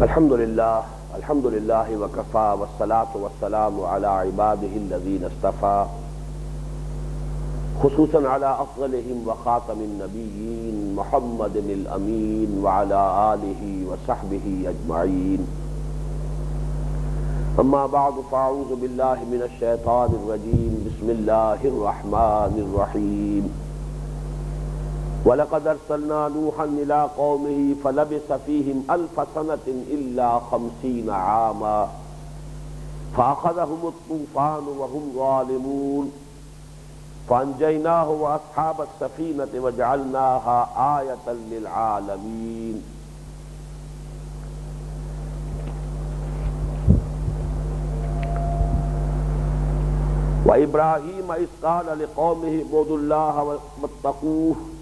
الحمد للہ وکفا والصلاة والسلام علی عباده الذین اصطفى خصوصا علی افضلهم وخاتم النبیین محمد الامین وعلی آلہ وصحبہ اجمعین اما بعد فاعوذ باللہ من الشیطان الرجیم بسم اللہ الرحمن الرحیم وَلَقَدْ أَرْسَلْنَا نُوحًا إِلَىٰ قَوْمِهِ فَلَبِثَ فِيهِمْ أَلْفَ سَنَةٍ إِلَّا 50 عَامًا فَأَخَذَهُمُ الطُّوفَانُ وَهُمْ ظَالِمُونَ فَأَنجَيْنَاهُ وَأَصْحَابَ السَّفِينَةِ وَجَعَلْنَاهَا آيَةً لِّلْعَالَمِينَ وَإِبْرَاهِيمَ إِذْ قَالَ لِقَوْمِهِ اعْبُدُوا اللَّهَ وَاتَّقُوهُ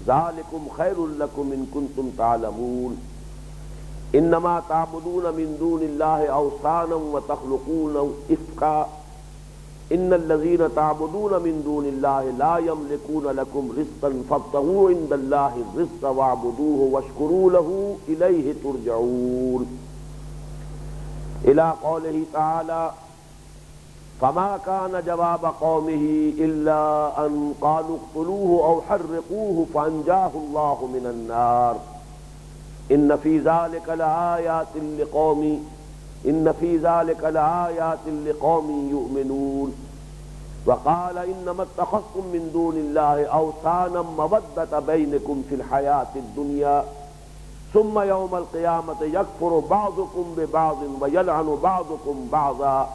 ذالکم خیر لکم ان کنتم تعلمون انما تعبدون من دون اللہ اوثانا وتخلقون افکا ان الذین تعبدون من دون اللہ لا یملکون لکم رزقا فابتغوا عند اللہ الرزق واعبدوہ واشکروا لہ الیہ ترجعون الی قولہ تعالی فما كان جواب قومه إلا أن قالوا اقتلوه أو حرقوه فأنجاه الله من النار إن في ذلك لآيات لقوم يؤمنون وقال إنما اتخذتم من دون الله أوثانا مودة بينكم في الحياة الدنيا ثم يوم القيامة يكفر بعضكم ببعض ويلعن بعضكم بعضا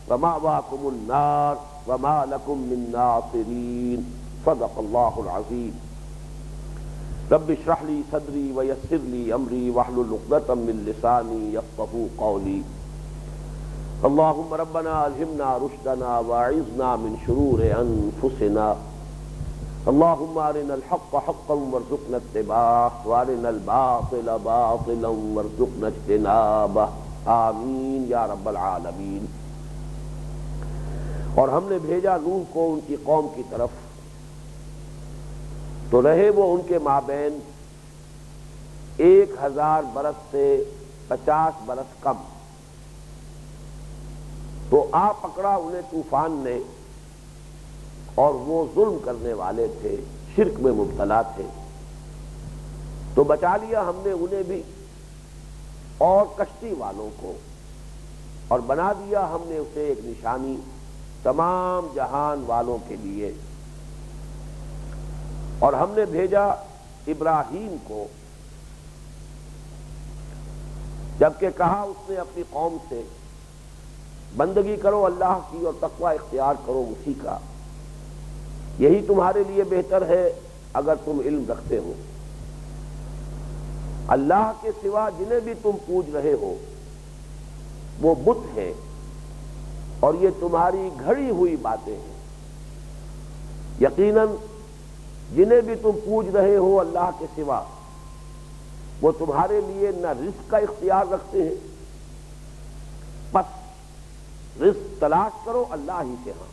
ومأواكم النار وما لكم من ناصرين صدق الله العظيم رب اشرح لي صدري ويسر لي أمري واحلل عقدة من لساني يفقهوا قولي اللهم ربنا ألهمنا رشدنا وأعذنا من شرور أنفسنا اللهم أرنا الحق حقا وارزقنا اتباعه وأرنا الباطل باطلا وارزقنا اجتنابه آمين يا رب العالمين اور ہم نے بھیجا نوح کو ان کی قوم کی طرف تو رہے وہ ان کے مابین 1000 برس سے 50 برس کم تو آ پکڑا انہیں طوفان نے اور وہ ظلم کرنے والے تھے شرک میں مبتلا تھے تو بچا لیا ہم نے انہیں بھی اور کشتی والوں کو اور بنا دیا ہم نے اسے ایک نشانی تمام جہان والوں کے لیے اور ہم نے بھیجا ابراہیم کو جبکہ کہا اس نے اپنی قوم سے بندگی کرو اللہ کی اور تقوی اختیار کرو اسی کا یہی تمہارے لیے بہتر ہے اگر تم علم رکھتے ہو اللہ کے سوا جنہیں بھی تم پوج رہے ہو وہ بت ہیں اور یہ تمہاری گھڑی ہوئی باتیں ہیں یقیناً جنہیں بھی تم پوج رہے ہو اللہ کے سوا وہ تمہارے لیے نہ رزق کا اختیار رکھتے ہیں بس رزق تلاش کرو اللہ ہی کے ہاں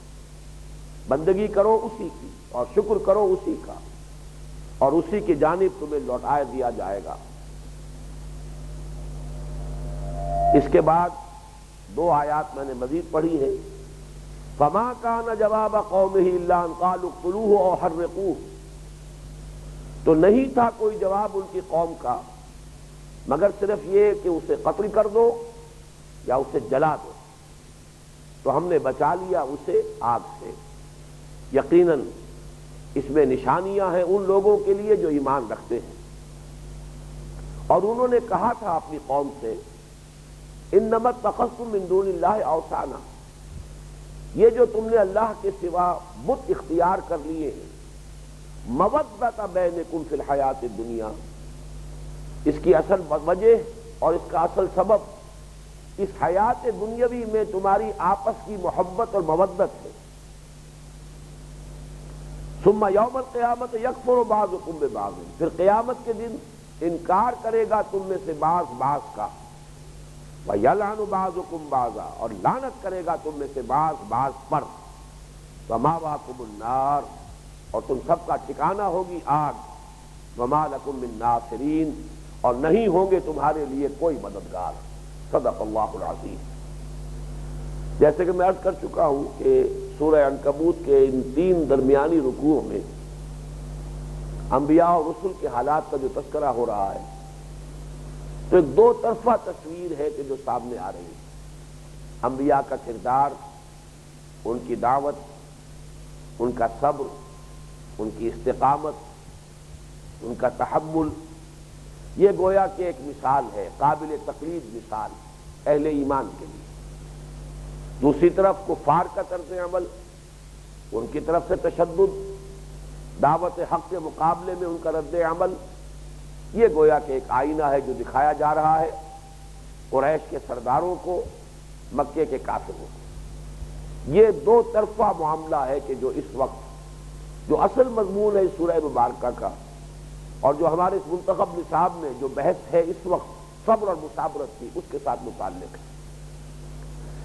بندگی کرو اسی کی اور شکر کرو اسی کا اور اسی کی جانب تمہیں لوٹائے دیا جائے گا اس کے بعد 2 آیات میں نے مزید پڑھی ہیں فما كان جواب قومه الا ان قالوا اقتلوه او حرقوه تو نہیں تھا کوئی جواب ان کی قوم کا مگر صرف یہ کہ اسے قتل کر دو یا اسے جلا دو تو ہم نے بچا لیا اسے آگ سے یقیناً اس میں نشانیاں ہیں ان لوگوں کے لیے جو ایمان رکھتے ہیں اور انہوں نے کہا تھا اپنی قوم سے انما اتخذتم من دون اللہ اوثانا یہ جو تم نے اللہ کے سوا بت اختیار کر لیے ہیں مودۃ بینکم فی الحیات الدنیا اس کی اصل وجہ اور اس کا اصل سبب اس حیات دنیاوی میں تمہاری آپس کی محبت اور مودت ہے ثم یوم القیامت یکفر بعضکم ببعض پھر قیامت کے دن انکار کرے گا تم میں سے بعض کا وَيَلْعَنُ بَعْضُكُمْ بَعْضًا اور لعنت کرے گا تم میں سے بعض پر وَمَأْوَاكُمُ النَّارُ اور تم سب کا ٹھکانہ ہوگی آگ وَمَا لَكُم مِّن نَاصِرِينَ اور نہیں ہوں گے تمہارے لیے کوئی مددگار۔ صدق اللہ العظیم۔ جیسے کہ میں عرض کر چکا ہوں کہ سورہ عنکبوت کے ان 3 درمیانی رکوعوں میں انبیاء اور رسل کے حالات کا جو تذکرہ ہو رہا ہے تو ایک 2 طرفہ تصویر ہے کہ جو سامنے آ رہی ہے۔ انبیاء کا کردار، ان کی دعوت، ان کا صبر، ان کی استقامت، ان کا تحمل، یہ گویا کہ ایک مثال ہے، قابل تقلید مثال اہل ایمان کے لیے۔ دوسری طرف کفار کا طرز عمل، ان کی طرف سے تشدد، دعوت حق کے مقابلے میں ان کا رد عمل، یہ گویا کہ ایک آئینہ ہے جو دکھایا جا رہا ہے قریش کے سرداروں کو، مکے کے کافروں کو۔ یہ 2 طرفہ معاملہ ہے کہ جو اس وقت جو اصل مضمون ہے اس سورہ مبارکہ کا، اور جو ہمارے اس منتخب نصاب میں جو بحث ہے اس وقت صبر اور مثابرت کی، اس کے ساتھ متعلق ہے۔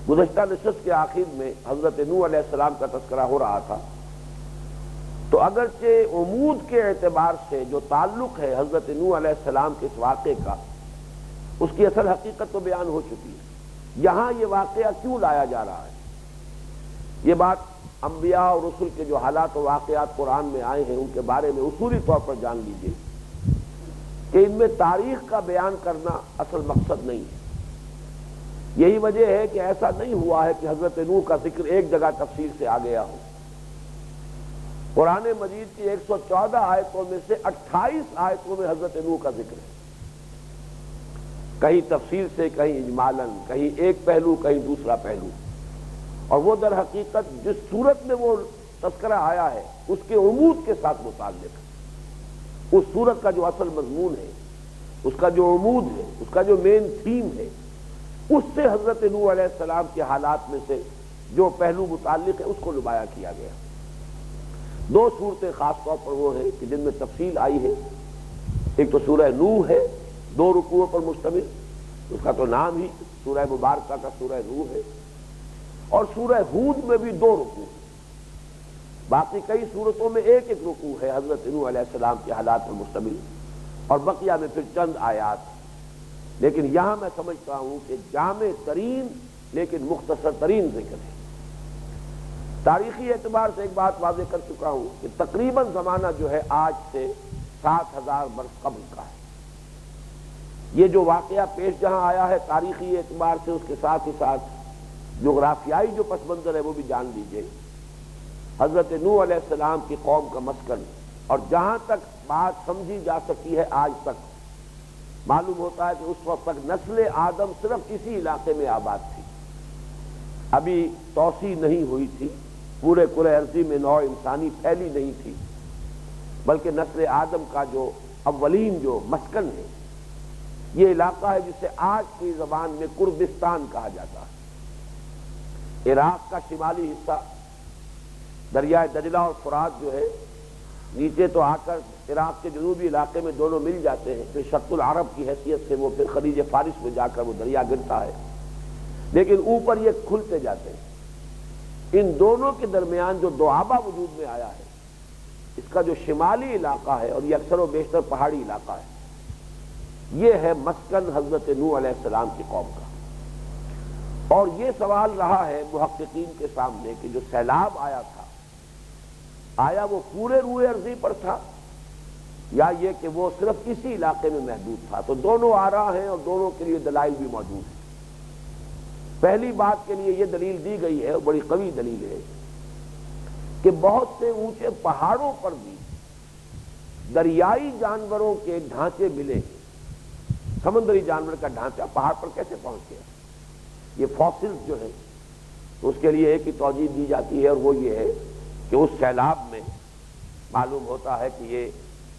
گزشتہ نشست کے آخر میں حضرت نوح علیہ السلام کا تذکرہ ہو رہا تھا، تو اگرچہ عمود کے اعتبار سے جو تعلق ہے حضرت نوح علیہ السلام کے اس واقعے کا، اس کی اصل حقیقت تو بیان ہو چکی ہے۔ یہاں یہ واقعہ کیوں لایا جا رہا ہے، یہ بات انبیاء اور رسل کے جو حالات و واقعات قرآن میں آئے ہیں ان کے بارے میں اصولی طور پر جان لیجیے کہ ان میں تاریخ کا بیان کرنا اصل مقصد نہیں ہے۔ یہی وجہ ہے کہ ایسا نہیں ہوا ہے کہ حضرت نوح کا ذکر ایک جگہ تفصیل سے آ گیا ہو۔ قرآن مجید کی 114 آیتوں میں سے 28 آیتوں میں حضرت نوح کا ذکر ہے، کہیں تفصیل سے، کہیں اجمالاً، کہیں ایک پہلو، کہیں دوسرا پہلو، اور وہ در حقیقت جس صورت میں وہ تذکرہ آیا ہے اس کے عمود کے ساتھ متعلق ہے۔ اس صورت کا جو اصل مضمون ہے، اس کا جو عمود ہے، اس کا جو مین تھیم ہے، اس سے حضرت نوح علیہ السلام کے حالات میں سے جو پہلو متعلق ہے اس کو نمایاں کیا گیا۔ 2 صورتیں خاص طور پر وہ ہیں کہ جن میں تفصیل آئی ہے۔ ایک تو سورہ نوح ہے، 2 رکوعوں پر مشتمل، اس کا تو نام ہی سورہ مبارکہ کا سورہ نوح ہے، اور سورہ ہود میں بھی 2 رکوع، باقی کئی صورتوں میں ایک رکوع ہے حضرت نوح علیہ السلام کے حالات پر مشتمل، اور بقیہ میں پھر چند آیات۔ لیکن یہاں میں سمجھتا ہوں کہ جامع ترین لیکن مختصر ترین ذکر ہے۔ تاریخی اعتبار سے ایک بات واضح کر چکا ہوں کہ تقریباً زمانہ جو ہے آج سے 7000 برس قبل کا ہے۔ یہ جو واقعہ پیش جہاں آیا ہے تاریخی اعتبار سے، اس کے ساتھ ہی ساتھ جغرافیائی جو پس منظر ہے وہ بھی جان لیجئے۔ حضرت نوح علیہ السلام کی قوم کا مسکن، اور جہاں تک بات سمجھی جا سکی ہے آج تک، معلوم ہوتا ہے کہ اس وقت تک نسل آدم صرف اسی علاقے میں آباد تھی، ابھی توسیع نہیں ہوئی تھی، پورے کرۂ ارضی میں نوع انسانی پھیلی نہیں تھی، بلکہ نسل آدم کا جو اولین جو مسکن ہے یہ علاقہ ہے جسے آج کی زبان میں کردستان کہا جاتا ہے۔ عراق کا شمالی حصہ، دریائے دجلہ اور فرات جو ہے نیچے تو آ کر عراق کے جنوبی علاقے میں دونوں مل جاتے ہیں، پھر شط العرب کی حیثیت سے وہ پھر خلیج فارس میں جا کر وہ دریا گرتا ہے، لیکن اوپر یہ کھلتے جاتے ہیں۔ ان دونوں کے درمیان جو دوآبہ وجود میں آیا ہے، اس کا جو شمالی علاقہ ہے، اور یہ اکثر و بیشتر پہاڑی علاقہ ہے، یہ ہے مسکن حضرت نوح علیہ السلام کی قوم کا۔ اور یہ سوال رہا ہے محققین کے سامنے کہ جو سیلاب آیا تھا، آیا وہ پورے روئے ارضی پر تھا یا یہ کہ وہ صرف اسی علاقے میں محدود تھا؟ تو دونوں آراء ہیں اور دونوں کے لیے دلائل بھی موجود ہیں۔ پہلی بات کے لیے یہ دلیل دی گئی ہے، اور بڑی قوی دلیل ہے، کہ بہت سے اونچے پہاڑوں پر بھی دریائی جانوروں کے ڈھانچے ملے۔ سمندری جانور کا ڈھانچہ پہاڑ پر کیسے پہنچ گیا؟ یہ فاسلز جو ہے تو اس کے لیے ایک ہی توجیہ دی جاتی ہے، اور وہ یہ ہے کہ اس سیلاب میں معلوم ہوتا ہے کہ یہ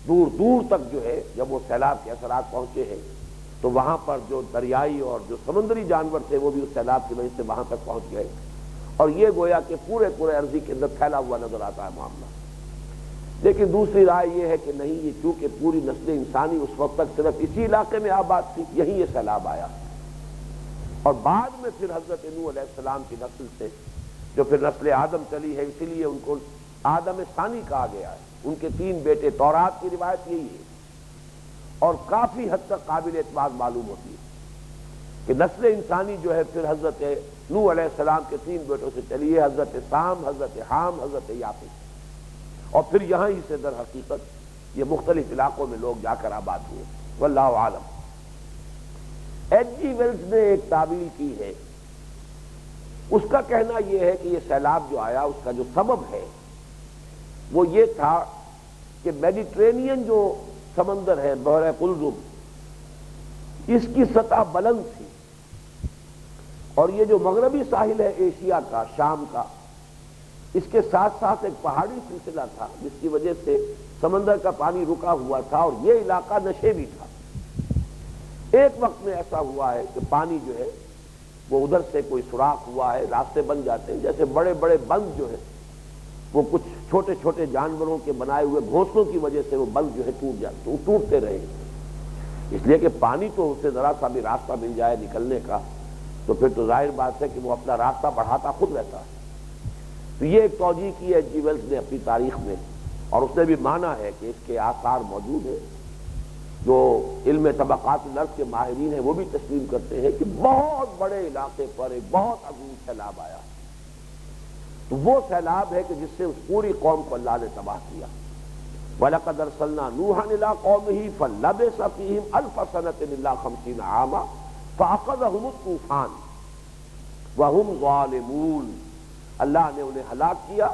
دور دور تک جو ہے جب وہ سیلاب کے اثرات پہنچے ہیں تو وہاں پر جو دریائی اور جو سمندری جانور تھے وہ بھی اس سیلاب کی وجہ سے وہاں تک پہنچ گئے، اور یہ گویا کہ پورے عرضی کے اندر پھیلا ہوا نظر آتا ہے معاملہ۔ لیکن دوسری رائے یہ ہے کہ نہیں، یہ چونکہ پوری نسل انسانی اس وقت تک صرف اسی علاقے میں آباد تھی، یہیں یہ سیلاب آیا، اور بعد میں پھر حضرت نوح علیہ السلام کی نسل سے جو پھر نسل آدم چلی ہے، اسی لیے ان کو آدم ثانی کہا گیا ہے۔ ان کے 3 بیٹے، تورات کی روایت یہی ہے، اور کافی حد تک قابل اعتماد معلوم ہوتی ہے کہ نسل انسانی جو ہے پھر حضرت نوح علیہ السلام کے 3 بیٹوں سے چلی ہے، حضرت سام، حضرت حام، حضرت یافس، اور پھر یہاں ہی سے در حقیقت یہ مختلف علاقوں میں لوگ جا کر آباد ہوئے۔ واللہ عالم۔ ایچ جی ویلز نے ایک تعبیر کی ہے، اس کا کہنا یہ ہے کہ یہ سیلاب جو آیا اس کا جو سبب ہے وہ یہ تھا کہ میڈیٹرینین جو سمندر ہے، بحر قلزم، اس کی سطح بلند تھی، اور یہ جو مغربی ساحل ہے ایشیا کا، شام کا، اس کے ساتھ ساتھ ایک پہاڑی سلسلہ تھا جس کی وجہ سے سمندر کا پانی رکا ہوا تھا، اور یہ علاقہ نشیبی تھا۔ ایک وقت میں ایسا ہوا ہے کہ پانی جو ہے وہ ادھر سے کوئی سوراخ ہوا ہے، راستے بن جاتے ہیں، جیسے بڑے بڑے بند جو ہے وہ کچھ چھوٹے چھوٹے جانوروں کے بنائے ہوئے گھونسلوں کی وجہ سے وہ بند جو ہے ٹوٹتے رہے، اس لیے کہ پانی تو اسے ذرا سا بھی راستہ مل جائے نکلنے کا تو پھر تو ظاہر بات ہے کہ وہ اپنا راستہ بڑھاتا خود رہتا ہے۔ تو یہ ایک توجیہ کی ہے جی ویلز نے اپنی تاریخ میں، اور اس نے بھی مانا ہے کہ اس کے آثار موجود ہیں۔ جو علم طبقات الارض کے ماہرین ہیں وہ بھی تسلیم کرتے ہیں کہ بہت بڑے علاقے پر ایک بہت عظیم سیلاب آیا، تو وہ سیلاب ہے کہ جس سے اس پوری قوم کو اللہ نے تباہ کیا۔ وَلَقَدْ أَرْسَلْنَا نُوحًا إِلَىٰ قَوْمِهِ فَلَبِثَ فِيهِمْ أَلْفَ سَنَةٍ إِلَّا 50 عَامًا فَأَخَذَهُمُ الطُّوفَانُ وَهُمْ ظَالِمُونَ۔ اللہ نے انہیں ہلاک کیا،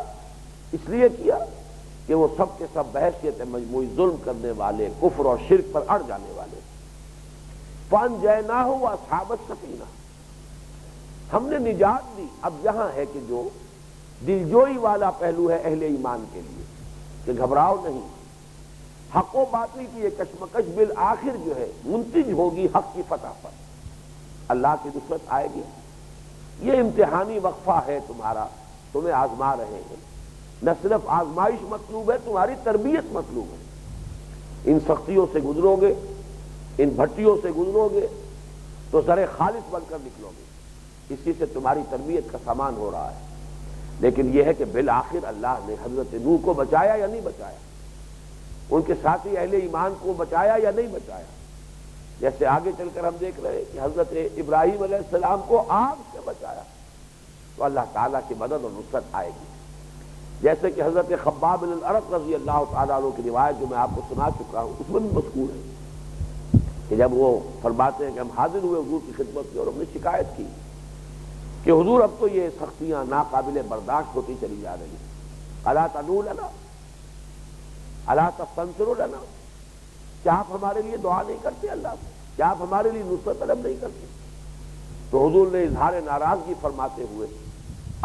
اس لیے کیا کہ وہ سب کے سب بحیثیت مجموعی ظلم کرنے والے، کفر اور شرک پر اڑ جانے والے۔ فَأَنجَيْنَاهُ وَأَصْحَابَ السَّفِينَةِ، ہم نے نجات دی۔ اب یہاں ہے کہ جو دلجوئی والا پہلو ہے اہل ایمان کے لیے کہ گھبراؤ نہیں، حق و باطل کی یہ کشمکش بالآخر جو ہے منتج ہوگی حق کی فتح پر، اللہ کی نصرت آئے گی۔ یہ امتحانی وقفہ ہے تمہارا، تمہیں آزما رہے ہیں، نہ صرف آزمائش مطلوب ہے، تمہاری تربیت مطلوب ہے۔ ان سختیوں سے گزرو گے، ان بھٹیوں سے گزرو گے تو زر خالص بن کر نکلو گے، اسی سے تمہاری تربیت کا سامان ہو رہا ہے۔ لیکن یہ ہے کہ بالآخر اللہ نے حضرت نوح کو بچایا یا نہیں بچایا، ان کے ساتھی اہل ایمان کو بچایا یا نہیں بچایا۔ جیسے آگے چل کر ہم دیکھ رہے ہیں کہ حضرت ابراہیم علیہ السلام کو آگ سے بچایا، تو اللہ تعالیٰ کی مدد اور نصرت آئے گی۔ جیسے کہ حضرت خباب بن الارت رضی اللہ تعالیٰ عنہ کی روایت جو میں آپ کو سنا چکا ہوں، اس میں بھی مذکور ہے کہ جب وہ فرماتے ہیں کہ ہم حاضر ہوئے حضور کی خدمت میں اور ہم نے شکایت کی کہ حضور اب تو یہ سختیاں ناقابل برداشت ہوتی چلی جا رہی ہیں، الا تدعو لنا الا تستنصر لنا، کیا آپ ہمارے لیے دعا نہیں کرتے اللہ سے، کیا آپ ہمارے لیے نصرت طلب نہیں کرتے؟ تو حضور نے اظہار ناراضگی فرماتے ہوئے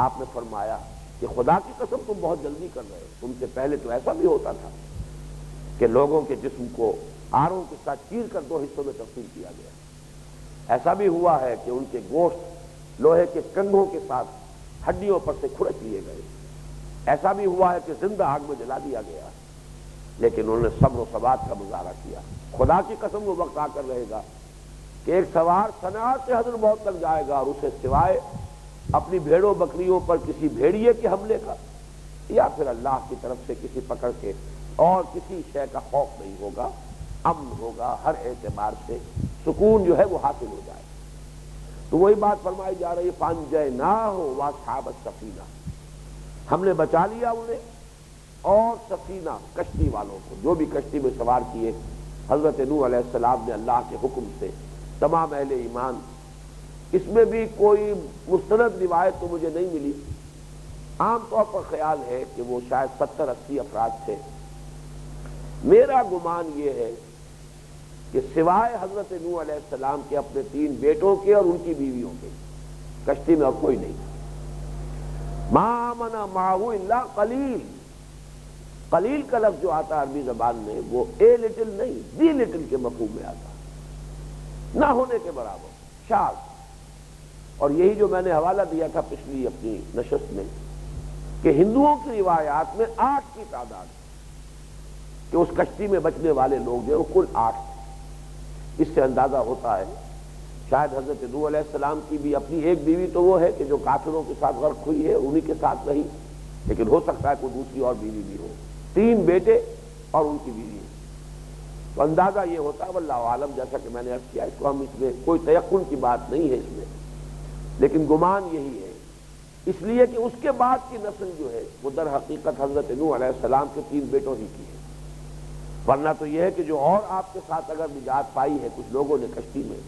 آپ نے فرمایا کہ خدا کی قسم تم بہت جلدی کر رہے ہو، تم سے پہلے تو ایسا بھی ہوتا تھا کہ لوگوں کے جسم کو آروں کے ساتھ چیر کر 2 حصوں میں تقسیم کیا گیا، ایسا بھی ہوا ہے کہ ان کے گوشت لوہے کے کنگھوں کے ساتھ ہڈیوں پر سے کھرچ لیے گئے، ایسا بھی ہوا ہے کہ زندہ آگ میں جلا دیا گیا، لیکن انہوں نے صبر و ثبات کا مظاہرہ کیا۔ خدا کی قسم وہ وقت آ کر رہے گا کہ ایک سوار صنعاء سے حضر موت تک جائے گا اور اسے سوائے اپنی بھیڑوں بکریوں پر کسی بھیڑیے کے حملے کا یا پھر اللہ کی طرف سے کسی پکڑ کے اور کسی شے کا خوف نہیں ہوگا، امن ہوگا، ہر اعتبار سے سکون جو ہے وہ حاصل ہو جائے۔ تو وہی بات فرمائی جا رہی ہے فَأَنجَيْنَاهُ وَأَصْحَابَ السَّفِينَةِ، ہم نے بچا لیا انہیں اور سفینہ کشتی والوں کو، جو بھی کشتی میں سوار کیے حضرت نوح علیہ السلام نے اللہ کے حکم سے، تمام اہل ایمان۔ اس میں بھی کوئی مستند روایت تو مجھے نہیں ملی، عام طور پر خیال ہے کہ وہ شاید 70-80 افراد تھے۔ میرا گمان یہ ہے کہ سوائے حضرت نوح علیہ السلام کے اپنے 3 بیٹوں کے اور ان کی بیویوں کے کشتی میں اور کوئی نہیں تھا۔ ما آمن معه الا قلیل، قلیل کا لفظ جو آتا ہے عربی زبان میں وہ اے لٹل نہیں، دی لٹل کے مفہوم میں آتا ہے، نہ ہونے کے برابر، شاذ۔ اور یہی جو میں نے حوالہ دیا تھا پچھلی اپنی نشست میں کہ ہندوؤں کی روایات میں 8 کی تعداد کہ اس کشتی میں بچنے والے لوگ جو وہ کل 8 تھے۔ اس سے اندازہ ہوتا ہے شاید حضرت نوح علیہ السلام کی بھی اپنی ایک بیوی تو وہ ہے کہ جو کافروں کے ساتھ غرق ہوئی ہے، انہی کے ساتھ رہی، لیکن ہو سکتا ہے کوئی دوسری اور بیوی بھی ہو، 3 بیٹے اور ان کی بیوی۔ تو اندازہ یہ ہوتا ہے واللہ عالم، جیسا کہ میں نے عرض کیا، اس کو ہم اس میں کوئی تیقن کی بات نہیں ہے اس میں، لیکن گمان یہی ہے، اس لیے کہ اس کے بعد کی نسل جو ہے وہ در حقیقت حضرت نوح علیہ السلام کے 3 بیٹوں ہی کی ہے، ورنہ تو یہ ہے کہ جو اور آپ کے ساتھ اگر نجات پائی ہے کچھ لوگوں نے کشتی میں،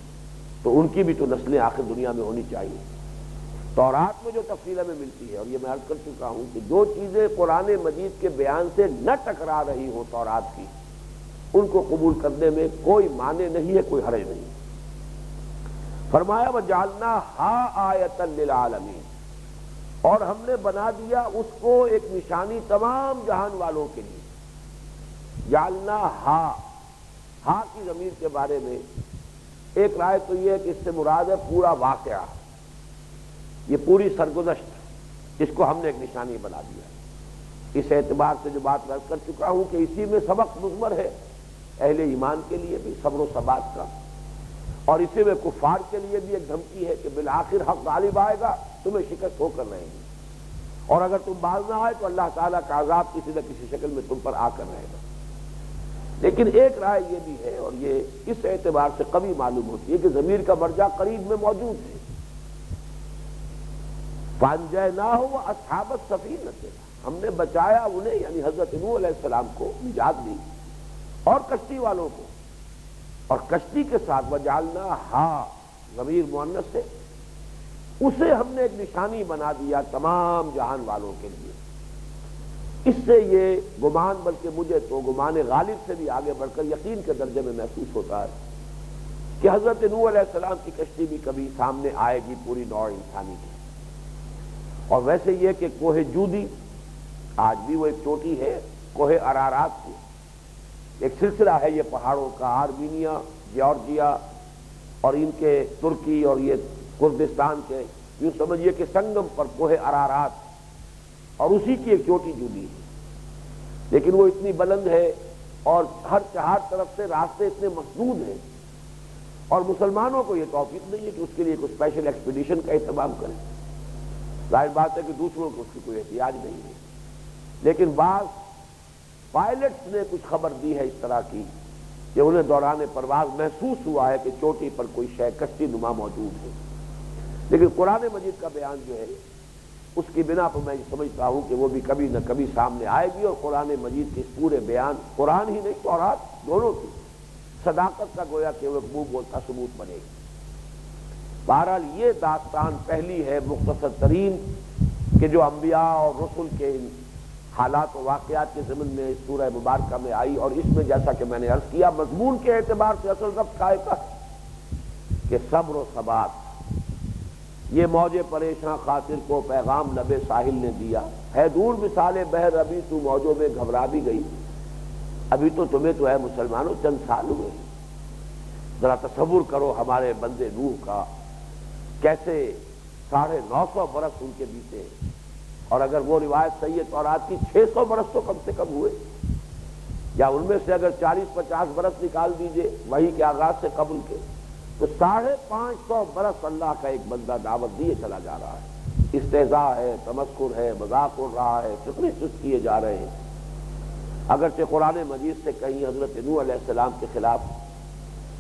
تو ان کی بھی تو نسلیں آخر دنیا میں ہونی چاہیے۔ تورات میں جو تفصیل ہمیں ملتی ہے، اور یہ میں عرض کر چکا ہوں کہ جو چیزیں قرآن مجید کے بیان سے نہ ٹکرا رہی ہوں تورات کی، ان کو قبول کرنے میں کوئی معنی نہیں ہے، کوئی حرج نہیں۔ فرمایا وَجَعَلْنَاهَا آیَةً لِلْعَالَمِينَ، اور ہم نے بنا دیا اس کو ایک نشانی تمام جہان والوں کے لیے۔ جعلناها، ہا کی ضمیر کے بارے میں ایک رائے تو یہ ہے کہ اس سے مراد ہے پورا واقعہ، یہ پوری سرگزشت، اس کو ہم نے ایک نشانی بنا دیا۔ اس اعتبار سے جو بات میں کر چکا ہوں کہ اسی میں سبق مضمر ہے اہل ایمان کے لیے بھی صبر و ثبات کا، اور اسی میں کفار کے لیے بھی ایک دھمکی ہے کہ بالآخر حق غالب آئے گا، تمہیں شکست ہو کر رہے گی، اور اگر تم باز نہ آئے تو اللہ تعالیٰ کا عذاب کسی نہ کسی شکل میں تم پر آ کر رہے گا۔ لیکن ایک رائے یہ بھی ہے، اور یہ اس اعتبار سے قوی معلوم ہوتی ہے کہ ضمیر کا مرجع قریب میں موجود ہے۔ فَأَنجَيْنَاهُ وَأَصْحَابَ السَّفِينَةِ، ہم نے بچایا انہیں، یعنی حضرت نوح علیہ السلام کو نجات دی، اور کشتی والوں کو، اور کشتی کے ساتھ وَجَعَلْنَاهَا ضمیر مؤنث سے، اسے ہم نے ایک نشانی بنا دیا تمام جہان والوں کے لیے۔ اس سے یہ گمان، بلکہ مجھے تو گمان غالب سے بھی آگے بڑھ کر یقین کے درجے میں محسوس ہوتا ہے کہ حضرت نوح علیہ السلام کی کشتی بھی کبھی سامنے آئے گی پوری نوع انسانی کی۔ اور ویسے یہ کہ کوہ جودی آج بھی وہ ایک چوٹی ہے، کوہ ارارات کی ایک سلسلہ ہے یہ پہاڑوں کا، آرمینیا، جارجیا اور ان کے ترکی اور یہ کردستان کے، یوں سمجھیے کہ سنگم پر کوہ ارارات، اور اسی کی ایک چوٹی جودی ہے، لیکن وہ اتنی بلند ہے اور ہر طرف سے راستے اتنے مسدود ہیں، اور مسلمانوں کو یہ توفیق نہیں ہے کہ اس کے لیے کوئی اسپیشل ایکسپیڈیشن کا اہتمام کریں۔ ظاہر بات ہے کہ دوسروں کو اس کی کوئی احتیاج نہیں ہے، لیکن بعض پائلٹس نے کچھ خبر دی ہے اس طرح کی کہ انہیں دوران پرواز محسوس ہوا ہے کہ چوٹی پر کوئی شے کشتی نما موجود ہے، لیکن قرآن مجید کا بیان جو ہے اس کی بنا پر میں سمجھتا ہوں کہ وہ بھی کبھی نہ کبھی سامنے آئے گی، اور قرآن مجید کے اس پورے بیان، قرآن ہی نہیں تورات دونوں کی صداقت کا گویا کہ وہ منہ بولتا ثبوت بنے گی۔ بہرحال یہ داستان پہلی ہے مختصر ترین کہ جو انبیاء اور رسل کے حالات و واقعات کے ضمن میں اس سورہ مبارکہ میں آئی، اور اس میں جیسا کہ میں نے عرض کیا مضمون کے اعتبار سے اصل ربط قائم کہ صبر و ثبات، یہ موج پریشاں خاطر کو پیغام لبے ساحل نے دیا، ہے دور مثال بحر ابھی تو موجوں میں گھبرا بھی گئی، ابھی تو تمہیں تو ہے مسلمانوں چند سال ہوئے، ذرا تصور کرو ہمارے بندے نوح کا کیسے 950 برس ان کے بیتے، اور اگر وہ روایت صحیح ہے تورات کی 600 برس تو کم سے کم ہوئے، یا ان میں سے اگر 40-50 برس نکال دیجئے وحی کے آغاز سے قبل کے، تو 550 برس اللہ کا ایک بندہ دعوت دیے چلا جا رہا ہے، استہزاء ہے، تمسخر ہے، مذاق اڑ رہا ہے، فتنے چست کیے جا رہے ہیں۔ اگرچہ قرآن مجید سے کہیں حضرت نوح علیہ السلام کے خلاف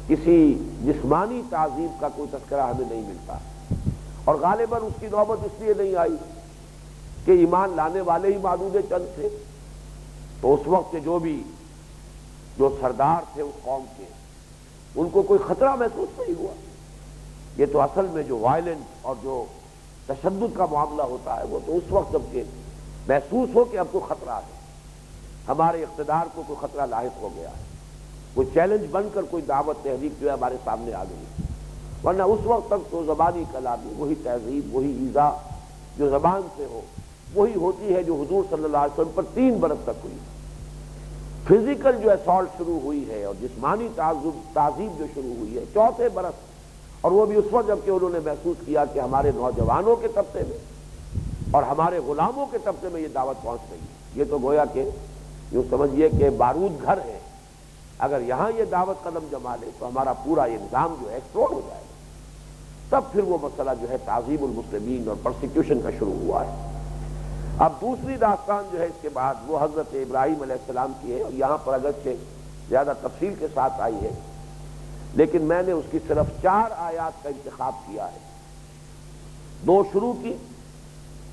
کسی جسمانی تعذیب کا کوئی تذکرہ ہمیں نہیں ملتا، اور غالباً اس کی نوبت اس لیے نہیں آئی کہ ایمان لانے والے ہی معدود چند تھے، تو اس وقت کے جو سردار تھے اس قوم کے، ان کو کوئی خطرہ محسوس نہیں ہوا۔ یہ تو اصل میں جو وائلنٹ اور جو تشدد کا معاملہ ہوتا ہے وہ تو اس وقت جب کہ محسوس ہو کہ اب کوئی خطرہ ہے، ہمارے اقتدار کو کوئی خطرہ لاحق ہو گیا ہے، کوئی چیلنج بن کر کوئی دعوت تحریک جو ہے ہمارے سامنے آ گئی، ورنہ اس وقت تک تو زبانی کلامی، وہی تہذیب، وہی ایذا جو زبان سے ہو وہی ہوتی ہے جو حضور صلی اللہ علیہ وسلم پر 3 برس تک ہوئی۔ فزیکل جو اسالٹ شروع ہوئی ہے اور جسمانی تعذیب جو شروع ہوئی ہے 4تھے برس، اور وہ بھی اس وقت جب کہ انہوں نے محسوس کیا کہ ہمارے نوجوانوں کے طبقے میں اور ہمارے غلاموں کے طبقے میں یہ دعوت پہنچ رہی ہے، یہ تو گویا کہ یوں سمجھیے کہ بارود گھر ہے، اگر یہاں یہ دعوت قدم جما لے تو ہمارا پورا یہ نظام جو ہے ایکسپلوڈ ہو جائے گا۔ تب پھر وہ مسئلہ جو ہے تعذیب المسلمین اور پرسیکیوشن کا شروع ہوا ہے۔ اب دوسری داستان جو ہے اس کے بعد وہ حضرت ابراہیم علیہ السلام کی ہے، اور یہاں پر اگرچہ زیادہ تفصیل کے ساتھ آئی ہے، لیکن میں نے اس کی صرف 4 آیات کا انتخاب کیا ہے، 2 شروع کی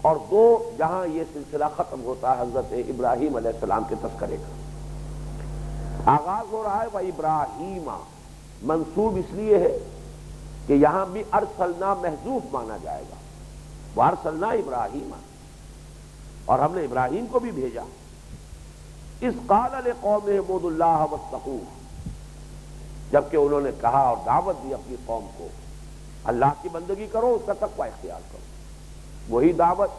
اور 2 جہاں یہ سلسلہ ختم ہوتا ہے حضرت ابراہیم علیہ السلام کے تذکرے کا۔ آغاز ہو رہا ہے وَإِبْرَاهِيمَ، منصوب اس لیے ہے کہ یہاں بھی ارسلنا محذوف مانا جائے گا، وَأَرْسَلْنَا إِبْرَاهِيمَ، اور ہم نے ابراہیم کو بھی بھیجا۔ اِذْ قَالَ لِقَوْمِهِ اعْبُدُوا اللَّهَ وَاتَّقُوهُ، جبکہ انہوں نے کہا اور دعوت دی اپنی قوم کو اللہ کی بندگی کرو، اس کا تقوی اختیار کرو۔ وہی دعوت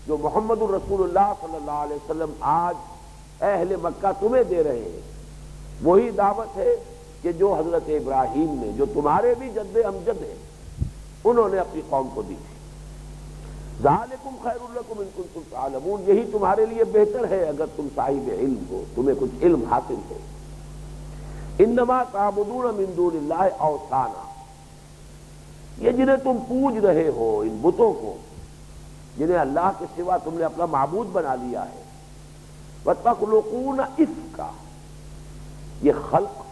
جو محمد الرسول اللہ صلی اللہ علیہ وسلم آج اہل مکہ تمہیں دے رہے ہیں، وہی دعوت ہے کہ جو حضرت ابراہیم نے، جو تمہارے بھی جد امجد ہیں، انہوں نے اپنی قوم کو دی تھی۔ ذالکم خیر لکم ان کنتم تعلمون، یہی تمہارے لیے بہتر ہے اگر تم صاحب علم ہو، تمہیں کچھ علم حاصل ہے۔ انما تعبدون من دون اللہ اوثانا، یہ جنہیں تم پوج رہے ہو، ان بتوں کو جنہیں اللہ کے سوا تم نے اپنا معبود بنا لیا ہے۔ وَتَخْلُقُونَ إِفْكًا، یہ خلق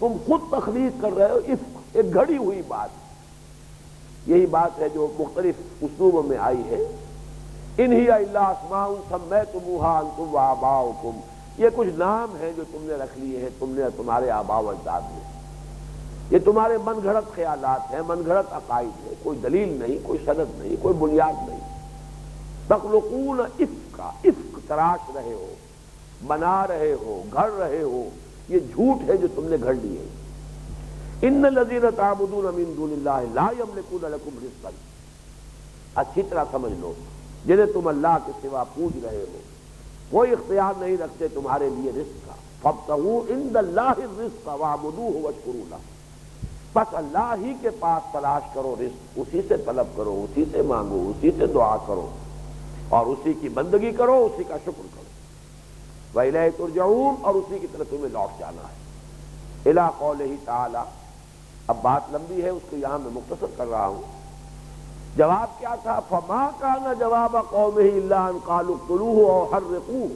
تم خود تخلیق کر رہے ہو، افک ایک گھڑی ہوئی بات، یہی بات ہے جو مختلف اسلوبوں میں آئی ہے۔ ان ہی الا اسماء سمیتموها انتم وآباؤکم، یہ کچھ نام ہیں جو تم نے رکھ لیے ہیں، تم نے تمہارے آباء و اجداد نے، یہ تمہارے من گھڑت خیالات ہیں، من گھڑت عقائد ہیں، کوئی دلیل نہیں، کوئی سند نہیں، کوئی بنیاد نہیں۔ تخلقون افکا، افک تراش رہے ہو، بنا رہے ہو، گھڑ رہے ہو، یہ جھوٹ ہے جو تم نے گھڑ لیے۔ ان الذین تعبدون من دون اللہ لا یملکون لکم رزقا، اچھی طرح سمجھ لو، جنہیں تم اللہ کے سوا پوج رہے ہو، کوئی اختیار نہیں رکھتے تمہارے لیے رزق کا۔ فابتغوا عند اللہ الرزق واعبدوہ واشکروا لہ، بس اللہ ہی کے پاس تلاش کرو رزق، اسی سے طلب کرو، اسی سے مانگو، اسی سے دعا کرو اور اسی کی بندگی کرو، اسی کا شکر کرو۔ وَإِلَيْهِ تُرْجَعُونَ، اور اسی کی طرف تمہیں لوٹ جانا ہے۔ إِلَىٰ قَوْلِهِ تَعَالَىٰ، اب بات لمبی ہے، اس کو یہاں میں مختصر کر رہا ہوں۔ جواب کیا تھا؟ فَمَا كَانَ جَوَابَ قَوْمِهِ إِلَّا أَنْ قَالُوا اقْتُلُوهُ أَوْ حَرِّقُوهُ،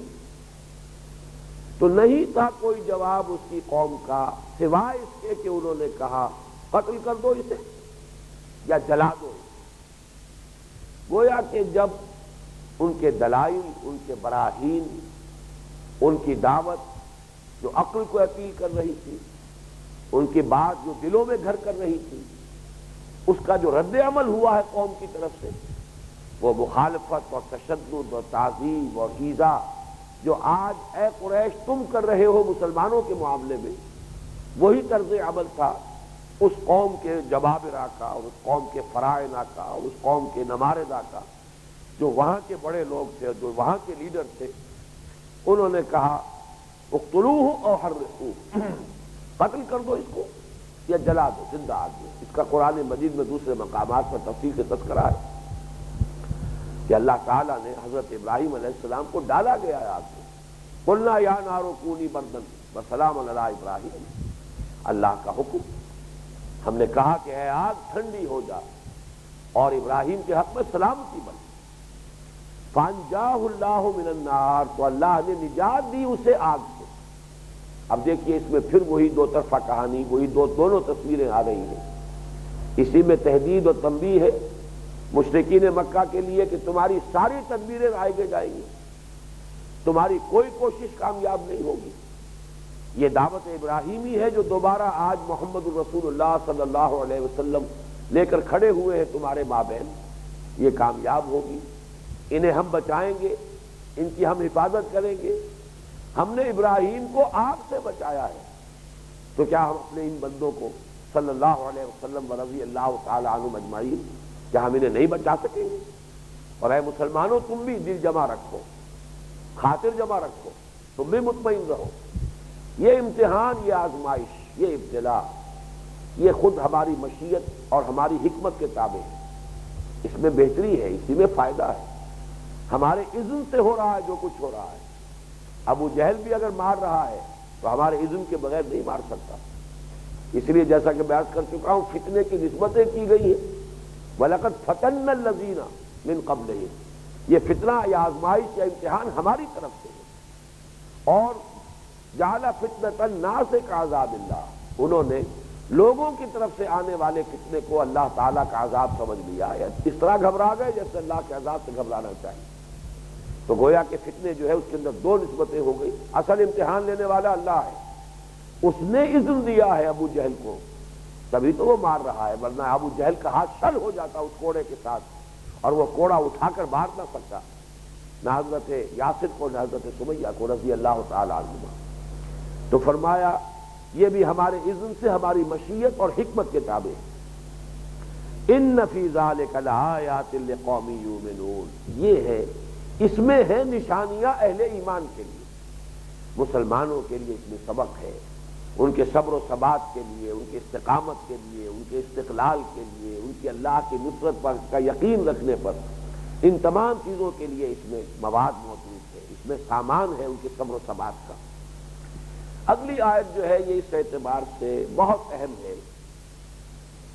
تو نہیں تھا کوئی جواب اس کی قوم کا سوائے اس کے کہ انہوں نے کہا قتل کر دو اسے یا جلا دو اسے۔ گویا کہ جب ان کے دلائل، ان کے براہین، ان کی دعوت جو عقل کو اپیل کر رہی تھی، ان کی بات جو دلوں میں گھر کر رہی تھی، اس کا جو رد عمل ہوا ہے قوم کی طرف سے، وہ مخالفت اور تشدد اور تعذیب اور ایذا جو آج اے قریش تم کر رہے ہو مسلمانوں کے معاملے میں، وہی طرز عمل تھا اس قوم کے جبابرہ کا اور اس قوم کے فرائنہ کا اور اس قوم کے نماردہ کا، جو وہاں کے بڑے لوگ تھے، جو وہاں کے لیڈر تھے۔ انہوں نے کہا اقتلوہ او حرقوہ، قتل کر دو اس کو یا جلا دو زندہ آدمی۔ اس کا قرآن مجید میں دوسرے مقامات پر تفصیل سے تذکرہ ہے کہ اللہ تعالیٰ نے حضرت ابراہیم علیہ السلام کو ڈالا گیا ہے آگ میں۔ قلنا یا نار کونی بردن وسلام علی ابراہیم، اللہ کا حکم، ہم نے کہا کہ اے آگ ٹھنڈی ہو جا اور ابراہیم کے حق میں سلامتی بن۔ فانجاہ اللہ من النار، تو اللہ نے نجات دی اسے آگ سے۔ اب دیکھیے اس میں پھر وہی دو طرفہ کہانی، وہی دونوں تصویریں آ رہی ہیں۔ اسی میں تحدید اور تنبیہ ہے مشرکین مکہ کے لیے کہ تمہاری ساری تدبیریں آگے جائیں گی، تمہاری کوئی کوشش کامیاب نہیں ہوگی۔ یہ دعوت ابراہیمی ہے جو دوبارہ آج محمد الرسول اللہ صلی اللہ علیہ وسلم لے کر کھڑے ہوئے ہیں تمہارے مابین، یہ کامیاب ہوگی۔ انہیں ہم بچائیں گے، ان کی ہم حفاظت کریں گے۔ ہم نے ابراہیم کو آگ سے بچایا ہے، تو کیا ہم اپنے ان بندوں کو صلی اللہ علیہ وسلم و رضی اللہ تعالی عنہم اجمعین، کیا ہم انہیں نہیں بچا سکیں گے؟ اور اے مسلمانوں، تم بھی دل جمع رکھو، خاطر جمع رکھو، تم بھی مطمئن رہو۔ یہ امتحان، یہ آزمائش، یہ ابتلا، یہ خود ہماری مشیت اور ہماری حکمت کے تابع ہے۔ اس میں بہتری ہے، اسی میں فائدہ ہے۔ ہمارے اذن سے ہو رہا ہے جو کچھ ہو رہا ہے۔ ابو جہل بھی اگر مار رہا ہے تو ہمارے اذن کے بغیر نہیں مار سکتا۔ اس لیے جیسا کہ میں عرض کر چکا ہوں، فتنے کی نسبتیں کی گئی ہیں۔ وَلَقَدْ فَتَنَّا الَّذِينَ مِن قَبْلِهِمْ، یہ فتنہ یا آزمائش یا امتحان ہماری طرف سے ہے۔ اور جعل فتنة الناس کعذاب اللہ، انہوں نے لوگوں کی طرف سے آنے والے فتنے کو اللہ تعالیٰ کا عذاب سمجھ لیا ہے، اس طرح گھبرا گئے جیسے اللہ کے عذاب سے گھبرانا چاہیے۔ تو گویا کہ فتنے جو ہے اس کے اندر دو نسبتیں ہو گئی، اصل امتحان لینے والا اللہ ہے، اس نے اذن دیا ہے ابو جہل کو، تبھی تو وہ مار رہا ہے، ورنہ ابو جہل کا ہاتھ شل ہو جاتا اس کوڑے کے ساتھ اور وہ کوڑا اٹھا کر مار نہ سکتا، نہ حضرت یاسر کو نہ حضرت سمیہ کو رضی اللہ تعالی عنہما۔ تو فرمایا یہ بھی ہمارے اذن سے، ہماری مشیت اور حکمت کے تابع ہے۔ ان فی ذلک لآیات لقوم یؤمنون، یہ ہے، اس میں ہے نشانیاں اہل ایمان کے لیے، مسلمانوں کے لیے اس میں سبق ہے، ان کے صبر و ثبات کے لیے، ان کے استقامت کے لیے، ان کے استقلال کے لیے، ان کی اللہ کی نصرت پر کا یقین رکھنے پر، ان تمام چیزوں کے لیے اس میں مواد موجود ہے، اس میں سامان ہے ان کے صبر و ثبات کا۔ اگلی آیت جو ہے یہ اس اعتبار سے بہت اہم ہے،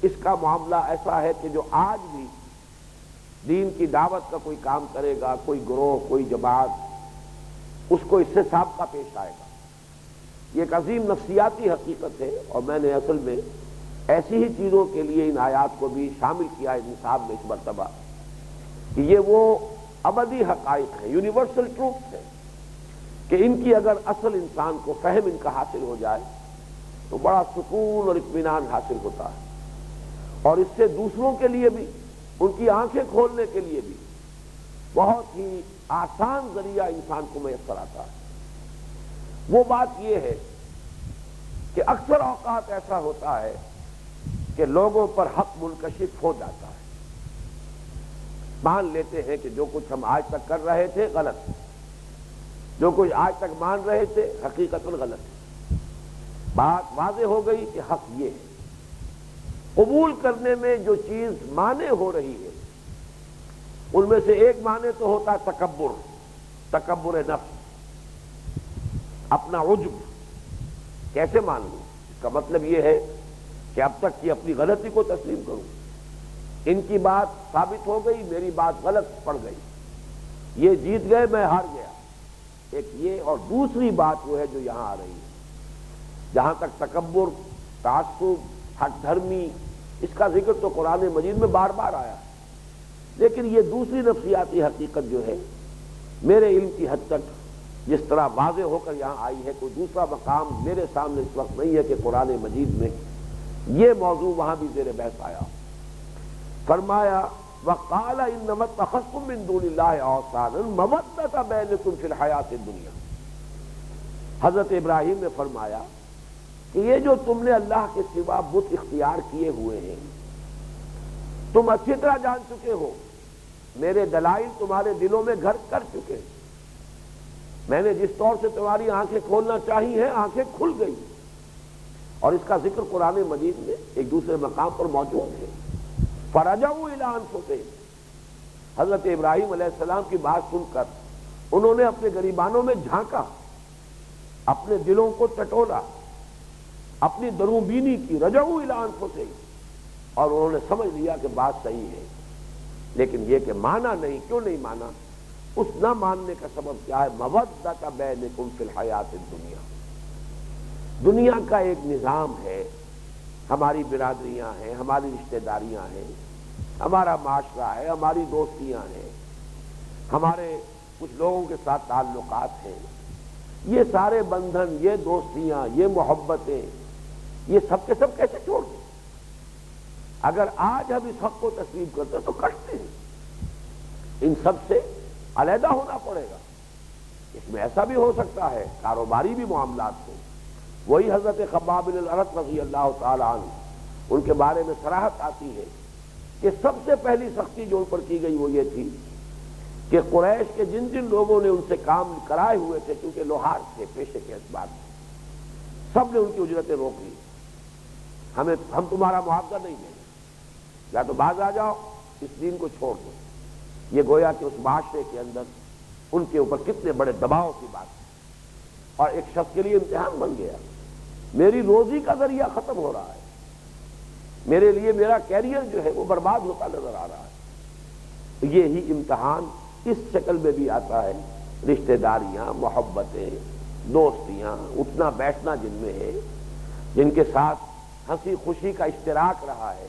اس کا معاملہ ایسا ہے کہ جو آج بھی دین کی دعوت کا کوئی کام کرے گا، کوئی گروہ، کوئی جماعت، اس کو اس سے سابقہ پیش آئے گا۔ یہ ایک عظیم نفسیاتی حقیقت ہے، اور میں نے اصل میں ایسی ہی چیزوں کے لیے ان آیات کو بھی شامل کیا ہے نصاب میں اس مرتبہ، کہ یہ وہ ابدی حقائق ہیں، یونیورسل ٹروتھ ہیں، کہ ان کی اگر اصل انسان کو فہم ان کا حاصل ہو جائے تو بڑا سکون اور اطمینان حاصل ہوتا ہے، اور اس سے دوسروں کے لیے بھی، ان کی آنکھیں کھولنے کے لیے بھی بہت ہی آسان ذریعہ انسان کو میسر آتا ہے۔ وہ بات یہ ہے کہ اکثر اوقات ایسا ہوتا ہے کہ لوگوں پر حق منکشف ہو جاتا ہے، مان لیتے ہیں کہ جو کچھ ہم آج تک کر رہے تھے غلط، جو کچھ آج تک مان رہے تھے حقیقتاً غلط ہے، بات واضح ہو گئی کہ حق یہ ہے۔ قبول کرنے میں جو چیز مانے ہو رہی ہے ان میں سے ایک معنی تو ہوتا ہے تکبر نفس، اپنا عجب، کیسے مان لوں؟ اس کا مطلب یہ ہے کہ اب تک کی اپنی غلطی کو تسلیم کروں، ان کی بات ثابت ہو گئی، میری بات غلط پڑ گئی، یہ جیت گئے میں ہار گیا، ایک یہ۔ اور دوسری بات وہ ہے جو یہاں آ رہی ہے، جہاں تک تکبر، تعصب، ہٹ دھرمی، اس کا ذکر تو قرآن مجید میں بار بار آیا ہے، لیکن یہ دوسری نفسیاتی حقیقت جو ہے میرے علم کی حد تک جس طرح واضح ہو کر یہاں آئی ہے، کوئی دوسرا مقام میرے سامنے اس وقت نہیں ہے کہ قرآن مجید میں یہ موضوع وہاں بھی زیر بحث آیا۔ فرمایا وَقَالَ إِنَّمَا اتَّخَذْتُم مِّن دُونِ اللَّهِ أَوْثَانًا مَوَدَّةَ بَيْنِكُمْ فِي الْحَيَاةِ الدُّنْيَا۔ حضرت ابراہیم نے فرمایا کہ یہ جو تم نے اللہ کے سوا بت اختیار کیے ہوئے ہیں، تم اچھی طرح جان چکے ہو، میرے دلائل تمہارے دلوں میں گھر کر چکے ہیں، میں نے جس طور سے تمہاری آنکھیں کھولنا چاہی ہیں آنکھیں کھل گئی، اور اس کا ذکر قرآن مجید میں ایک دوسرے مقام پر موجود ہے۔ فَرَجَعُوا إِلَىٰ أَنفُسِهِمْ، حضرت ابراہیم علیہ السلام کی بات سن کر انہوں نے اپنے گریبانوں میں جھانکا، اپنے دلوں کو ٹٹولا، اپنی دروں بینی کی، رجعوا إِلَىٰ أَنفُسِهِمْ، اور انہوں نے سمجھ لیا کہ بات صحیح ہے، لیکن یہ کہ مانا نہیں، کیوں نہیں مانا؟ اس نہ ماننے کا سبب کیا ہے؟ مودۃ بینکم فی الحیات الدنیا، دنیا کا ایک نظام ہے، ہماری برادریاں ہیں، ہماری رشتہ داریاں ہیں، ہمارا معاشرہ ہے، ہماری دوستیاں ہیں، ہمارے کچھ لوگوں کے ساتھ تعلقات ہیں، یہ سارے بندھن، یہ دوستیاں، یہ محبتیں، یہ سب کے سب کیسے چھوڑ دیں؟ اگر آج ہم اس حق کو تسلیم کرتے ہیں تو کٹتے ہیں، ان سب سے علیحدہ ہونا پڑے گا۔ اس میں ایسا بھی ہو سکتا ہے کاروباری بھی معاملات ہوں، وہی حضرت خباب بن الارت رضی اللہ تعالی عنہ، ان کے بارے میں صراحت آتی ہے کہ سب سے پہلی سختی جو ان پر کی گئی وہ یہ تھی کہ قریش کے جن جن لوگوں نے ان سے کام کرائے ہوئے تھے، کیونکہ لوہار تھے پیشے کے اعتبار سے، سب نے ان کی اجرتیں روک لی، ہم تمہارا معاوضہ نہیں دیں گے، یا تو باز آ جاؤ، اس دین کو چھوڑ دو۔ یہ گویا کہ اس معاشرے کے اندر ان کے اوپر کتنے بڑے دباؤ کی بات ہے، اور ایک شخص کے لیے امتحان بن گیا، میری روزی کا ذریعہ ختم ہو رہا ہے، میرے لیے میرا کیریئر جو ہے وہ برباد ہوتا نظر آ رہا ہے۔ یہی امتحان اس شکل میں بھی آتا ہے، رشتہ داریاں، محبتیں، دوستیاں، اٹھنا بیٹھنا جن میں ہے، جن کے ساتھ ہنسی خوشی کا اشتراک رہا ہے،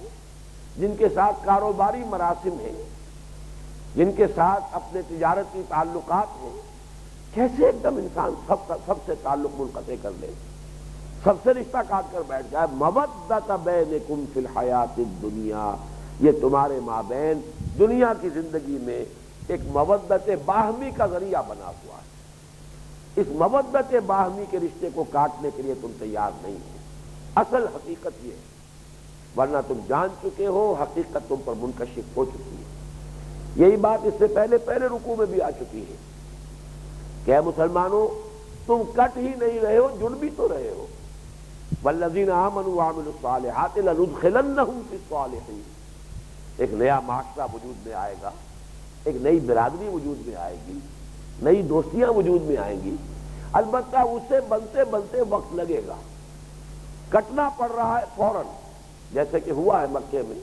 جن کے ساتھ کاروباری مراسم ہیں، جن کے ساتھ اپنے تجارتی تعلقات ہیں، کیسے ایک دم انسان سب سے تعلق منقطع کر لے، سب سے رشتہ کاٹ کر بیٹھ جائے؟ مودۃ بینکم فی الحیات الدنیا، یہ تمہارے مابین دنیا کی زندگی میں ایک مودت باہمی کا ذریعہ بنا ہوا ہے۔ اس مودت باہمی کے رشتے کو کاٹنے کے لیے تم تیار نہیں ہو۔ اصل حقیقت یہ ہے، ورنہ تم جان چکے ہو، حقیقت تم پر منکشف ہو چکی ہے۔ یہی بات اس سے پہلے رکوع میں بھی آ چکی ہے کہ اے مسلمانوں، تم کٹ ہی نہیں رہے ہو، جڑ بھی تو رہے ہو۔ والذین آمنوا وعملوا الصالحات لندخلنہم فی الصالحین، ایک نیا معاشرہ وجود میں آئے گا، ایک نئی برادری وجود میں آئے گی، نئی دوستیاں وجود میں آئیں گی، البتہ اسے بنتے بنتے وقت لگے گا، کٹنا پڑ رہا ہے فوراً، جیسے کہ ہوا ہے مکے میں،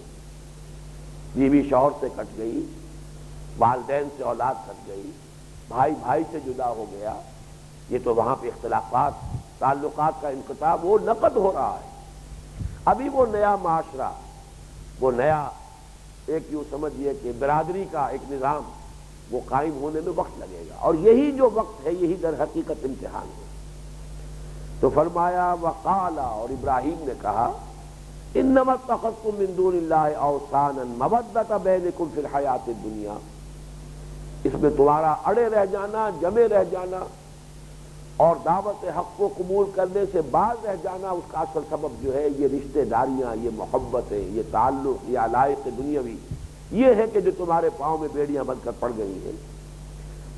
بیوی شوہر سے کٹ گئی، والدین سے اولاد کٹ گئی، بھائی بھائی سے جدا ہو گیا، یہ تو وہاں پہ اختلافات، تعلقات کا انقطاع وہ نقد ہو رہا ہے۔ ابھی وہ نیا معاشرہ، وہ نیا ایک یوں سمجھیے کہ برادری کا ایک نظام، وہ قائم ہونے میں وقت لگے گا، اور یہی جو وقت ہے یہی در حقیقت امتحان ہے۔ تو فرمایا وقالا، اور ابراہیم نے کہا انما اتخذتم من دون اللہ اوثانا مودۃ بینکم فی الحیات الدنیا، اس میں تمہارا اڑے رہ جانا، جمے رہ جانا اور دعوت حق کو قبول کرنے سے باز رہ جانا، اس کا اصل سبب جو ہے یہ رشتہ داریاں، یہ محبتیں، یہ تعلق، یہ علائق دنیاوی، یہ ہے کہ جو تمہارے پاؤں میں بیڑیاں بن کر پڑ گئی ہیں۔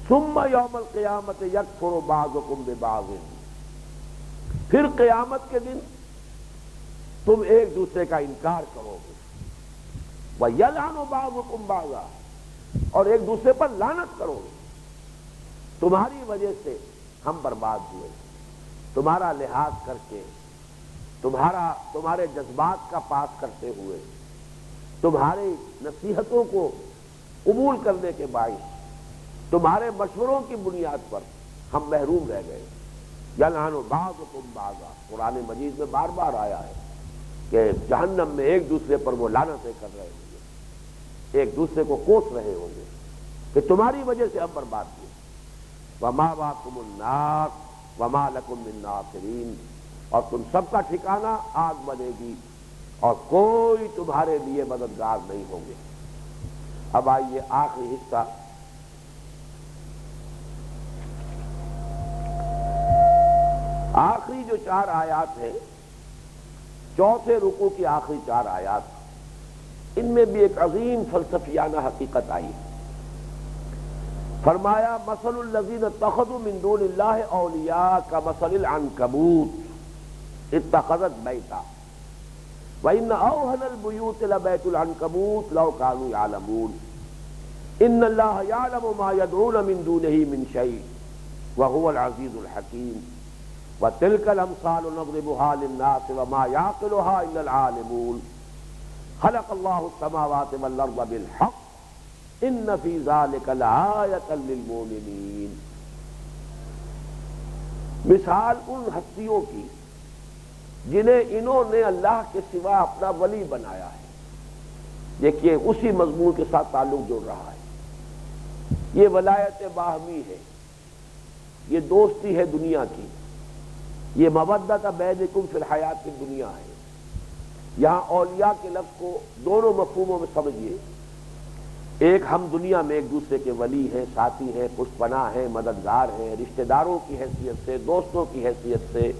ثم یوم القیامت یکفر بعضکم ببعض، پھر قیامت کے دن تم ایک دوسرے کا انکار کرو گے، وَيَلْعَنُ بَعْضُكُمْ بَعْضًا، اور ایک دوسرے پر لعنت کرو گے، تمہاری وجہ سے ہم برباد ہوئے، تمہارا لحاظ کر کے، تمہارے جذبات کا پاس کرتے ہوئے، تمہاری نصیحتوں کو قبول کرنے کے باعث، تمہارے مشوروں کی بنیاد پر ہم محروم رہ گئے۔ یلعن بعضکم بعضا، قرآن مجید میں بار بار آیا ہے کہ جہنم میں ایک دوسرے پر وہ لعنتیں کر رہے ہوں گے، ایک دوسرے کو کوس رہے ہوں گے کہ تمہاری وجہ سے ہم برباد ہوئے۔ وَمَأْوَاكُمُ النَّارُ وَمَا لَكُم مِّن نَّاصِرِينَ، اور تم سب کا ٹھکانہ آگ بنے گی اور کوئی تمہارے لیے مددگار نہیں ہوں گے۔ اب آئیے آخری حصہ، آخری جو 4 آیات ہیں، چوتھے رکوع کی آخری 4 آیات، ان میں بھی ایک عظیم فلسفیانہ حقیقت آئی ہے۔ فرمایا مثل الذین اتخذوا من دون اللہ اولیاء کمثل العنکبوت اتخذت بیتا وان اوہن البیوت لبیت العنکبوت لو کانوا یعلمون ان اللہ یعلم ما یدعون من دونہ من شیء وہو العزیز الحکیم وتلک الامثال نضربها للناس وما یعقلها الا العالمون خلق اللہ السماوات والارض بالحق ان فی ذلک لآیۃ للمؤمنین، مثال ان ہستیوں کی جنہیں انہوں نے اللہ کے سوا اپنا ولی بنایا ہے۔ دیکھیے اسی مضمون کے ساتھ تعلق جوڑ رہا ہے، یہ ولایت باہمی ہے، یہ دوستی ہے دنیا کی، یہ مودۃ بینکم فی الحیات کی دنیا ہے۔ یہاں اولیاء کے لفظ کو دونوں مفہوموں میں سمجھیے، ایک ہم دنیا میں ایک دوسرے کے ولی ہیں، ساتھی ہیں، پشت پناہ ہیں، مددگار ہیں، رشتہ داروں کی حیثیت سے، دوستوں کی حیثیت سے،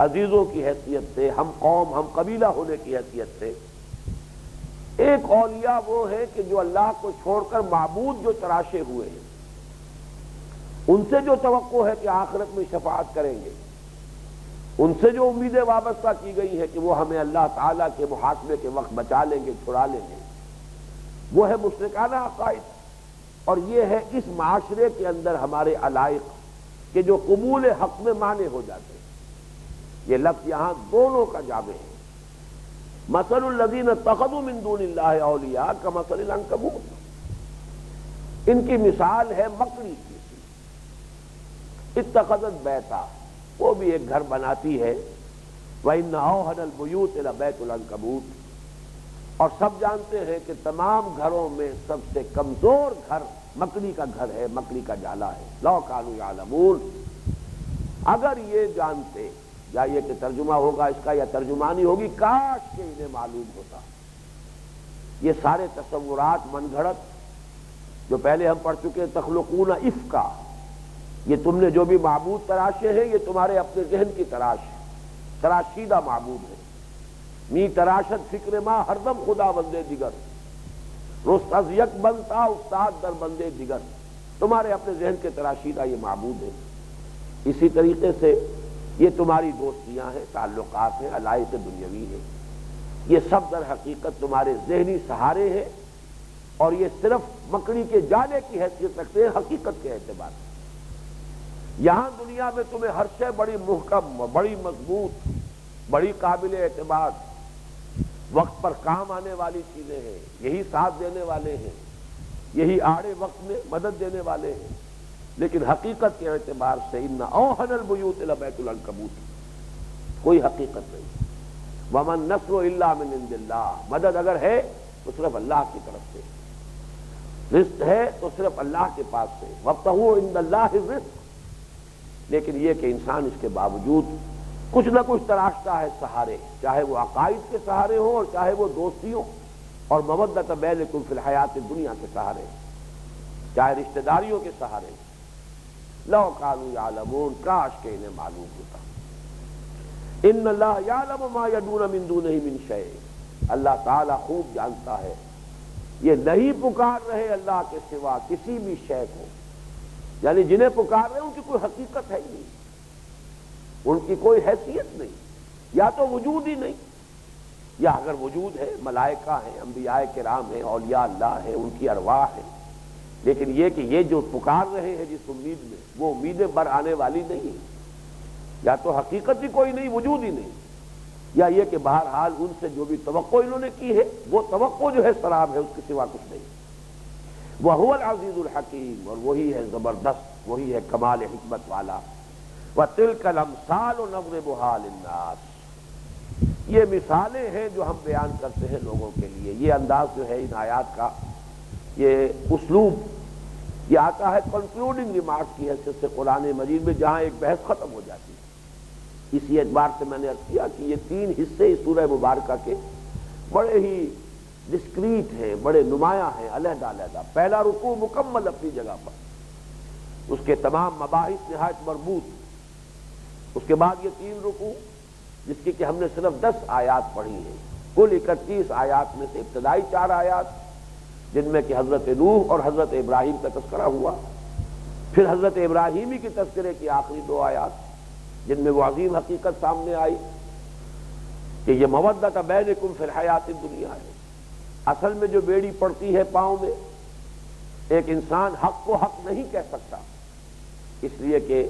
عزیزوں کی حیثیت سے، ہم قوم ہم قبیلہ ہونے کی حیثیت سے۔ ایک اولیاء وہ ہے کہ جو اللہ کو چھوڑ کر معبود جو تراشے ہوئے ہیں، ان سے جو توقع ہے کہ آخرت میں شفاعت کریں گے، ان سے جو امیدیں وابستہ کی گئی ہے کہ وہ ہمیں اللہ تعالیٰ کے محاسبے کے وقت بچا لیں گے، چھڑا لیں گے، وہ ہے مشرکانہ عقائد۔ اور یہ ہے اس معاشرے کے اندر ہمارے علائق کہ جو قبول حق میں مانے ہو جاتے ہیں۔ یہ لفظ یہاں دونوں کا جامع ہے۔ مثل الذین اتخذوا من دون اللہ اولیاء کمثل العنکبوت، ان کی مثال ہے مکڑی کی، اتخذت بیتا، وہ بھی ایک گھر بناتی ہے. وَإِنَّ أَوْهَنَ الْبُيُوتِ لَبَيْتُ الْعَنكَبُوتِ. اور سب جانتے ہیں کہ تمام گھروں میں سب سے کمزور گھر مکڑی کا گھر ہے، مکڑی کا جالا ہے. لَوْ كَانُوا يَعْلَمُونَ. اگر یہ جانتے، یا یہ کہ ترجمہ ہوگا اس کا یا ترجمانی ہوگی کاش کہ انہیں معلوم ہوتا. یہ سارے تصورات من گھڑت جو پہلے ہم پڑھ چکے تخلقون افکا، یہ تم نے جو بھی معبود تراشے ہیں یہ تمہارے اپنے ذہن کی تراش ہے، تراشیدہ معبود ہے. می تراشد فکر ما ہر دم خدا بندے دیگر، رست از یک بنتا استاد در بندے دیگر. تمہارے اپنے ذہن کے تراشیدہ یہ معبود ہے. اسی طریقے سے یہ تمہاری دوستیاں ہیں، تعلقات ہیں، علائق دنیاوی ہیں، یہ سب در حقیقت تمہارے ذہنی سہارے ہیں، اور یہ صرف مکڑی کے جالے کی حیثیت رکھتے ہیں حقیقت کے اعتبار سے. یہاں دنیا میں تمہیں ہر شے بڑی محکم، بڑی مضبوط، بڑی قابل اعتماد، وقت پر کام آنے والی چیزیں ہیں، یہی ساتھ دینے والے ہیں، یہی آڑے وقت میں مدد دینے والے ہیں. لیکن حقیقت کے اعتبار سے ان اوہن البیوت لبیت العنکبوت، کوئی حقیقت نہیں. ومن نصر الا من عند اللہ. مدد اگر ہے تو صرف اللہ کی طرف سے، رزق ہے تو صرف اللہ کے پاس سے. وابتغوا عند اللہ الرزق. لیکن یہ کہ انسان اس کے باوجود کچھ نہ کچھ تراشتا ہے سہارے، چاہے وہ عقائد کے سہارے ہوں اور چاہے وہ دوستیوں اور مودۃ بینکم فی الحیات الدنیا کے سہارے، چاہے رشتہ داریوں کے سہارے. لو کانوا یعلمون. کاش کہ انہیں معلوم ہوتا. ان اللہ یعلم ما یدعون من دونہ من شیء. اللہ تعالیٰ خوب جانتا ہے یہ نہیں پکار رہے اللہ کے سوا کسی بھی شے کو، یعنی جنہیں پکار رہے ہیں ان کی کوئی حقیقت ہے ہی نہیں، ان کی کوئی حیثیت نہیں، یا تو وجود ہی نہیں، یا اگر وجود ہے ملائکہ ہیں، انبیاء کرام ہیں، اولیاء اللہ ہیں، ان کی ارواح ہیں. لیکن یہ کہ یہ جو پکار رہے ہیں جس امید میں، وہ امیدیں بر آنے والی نہیں ہیں. یا تو حقیقت ہی کوئی نہیں، وجود ہی نہیں، یا یہ کہ بہرحال ان سے جو بھی توقع انہوں نے کی ہے وہ توقع جو ہے سراب ہے، اس کے سوا کچھ نہیں. وَهُوَ الْعَزِيزُ الْحَكِيمُ. اور وہی ہے زبردست، وہی ہے کمال حکمت والا. وَتِلْكَ الْأَمْثَالُ نَضْرِبُهَا لِلنَّاسِ. یہ مثالیں ہیں جو ہم بیان کرتے ہیں لوگوں کے لیے. یہ انداز جو ہے ان آیات کا، یہ اسلوب، یہ آتا ہے کنکلوڈنگ ریمارک کی حیثیت سے قرآن مجید میں، جہاں ایک بحث ختم ہو جاتی ہے. اسی اعتبار سے میں نے عرض کیا کہ یہ تین حصے اس سورہ مبارکہ کے بڑے ہی ڈسکریٹ ہیں، بڑے نمایاں ہیں، علیحدہ علیحدہ. پہلا رکوع مکمل اپنی جگہ پر، اس کے تمام مباحث نہایت مربوط. اس کے بعد یہ تین رکوع جس کی کہ ہم نے صرف 10 آیات پڑھی ہیں، کل 31 آیات میں سے ابتدائی 4 آیات جن میں کہ حضرت نوح اور حضرت ابراہیم کا تذکرہ ہوا، پھر حضرت ابراہیمی کی تذکرے کی آخری 2 آیات جن میں وہ عظیم حقیقت سامنے آئی کہ یہ مودۃ بینکم فی الحیات الدنیا ہے. اصل میں جو بیڑی پڑتی ہے پاؤں میں، ایک انسان حق کو حق نہیں کہہ سکتا، اس لیے کہ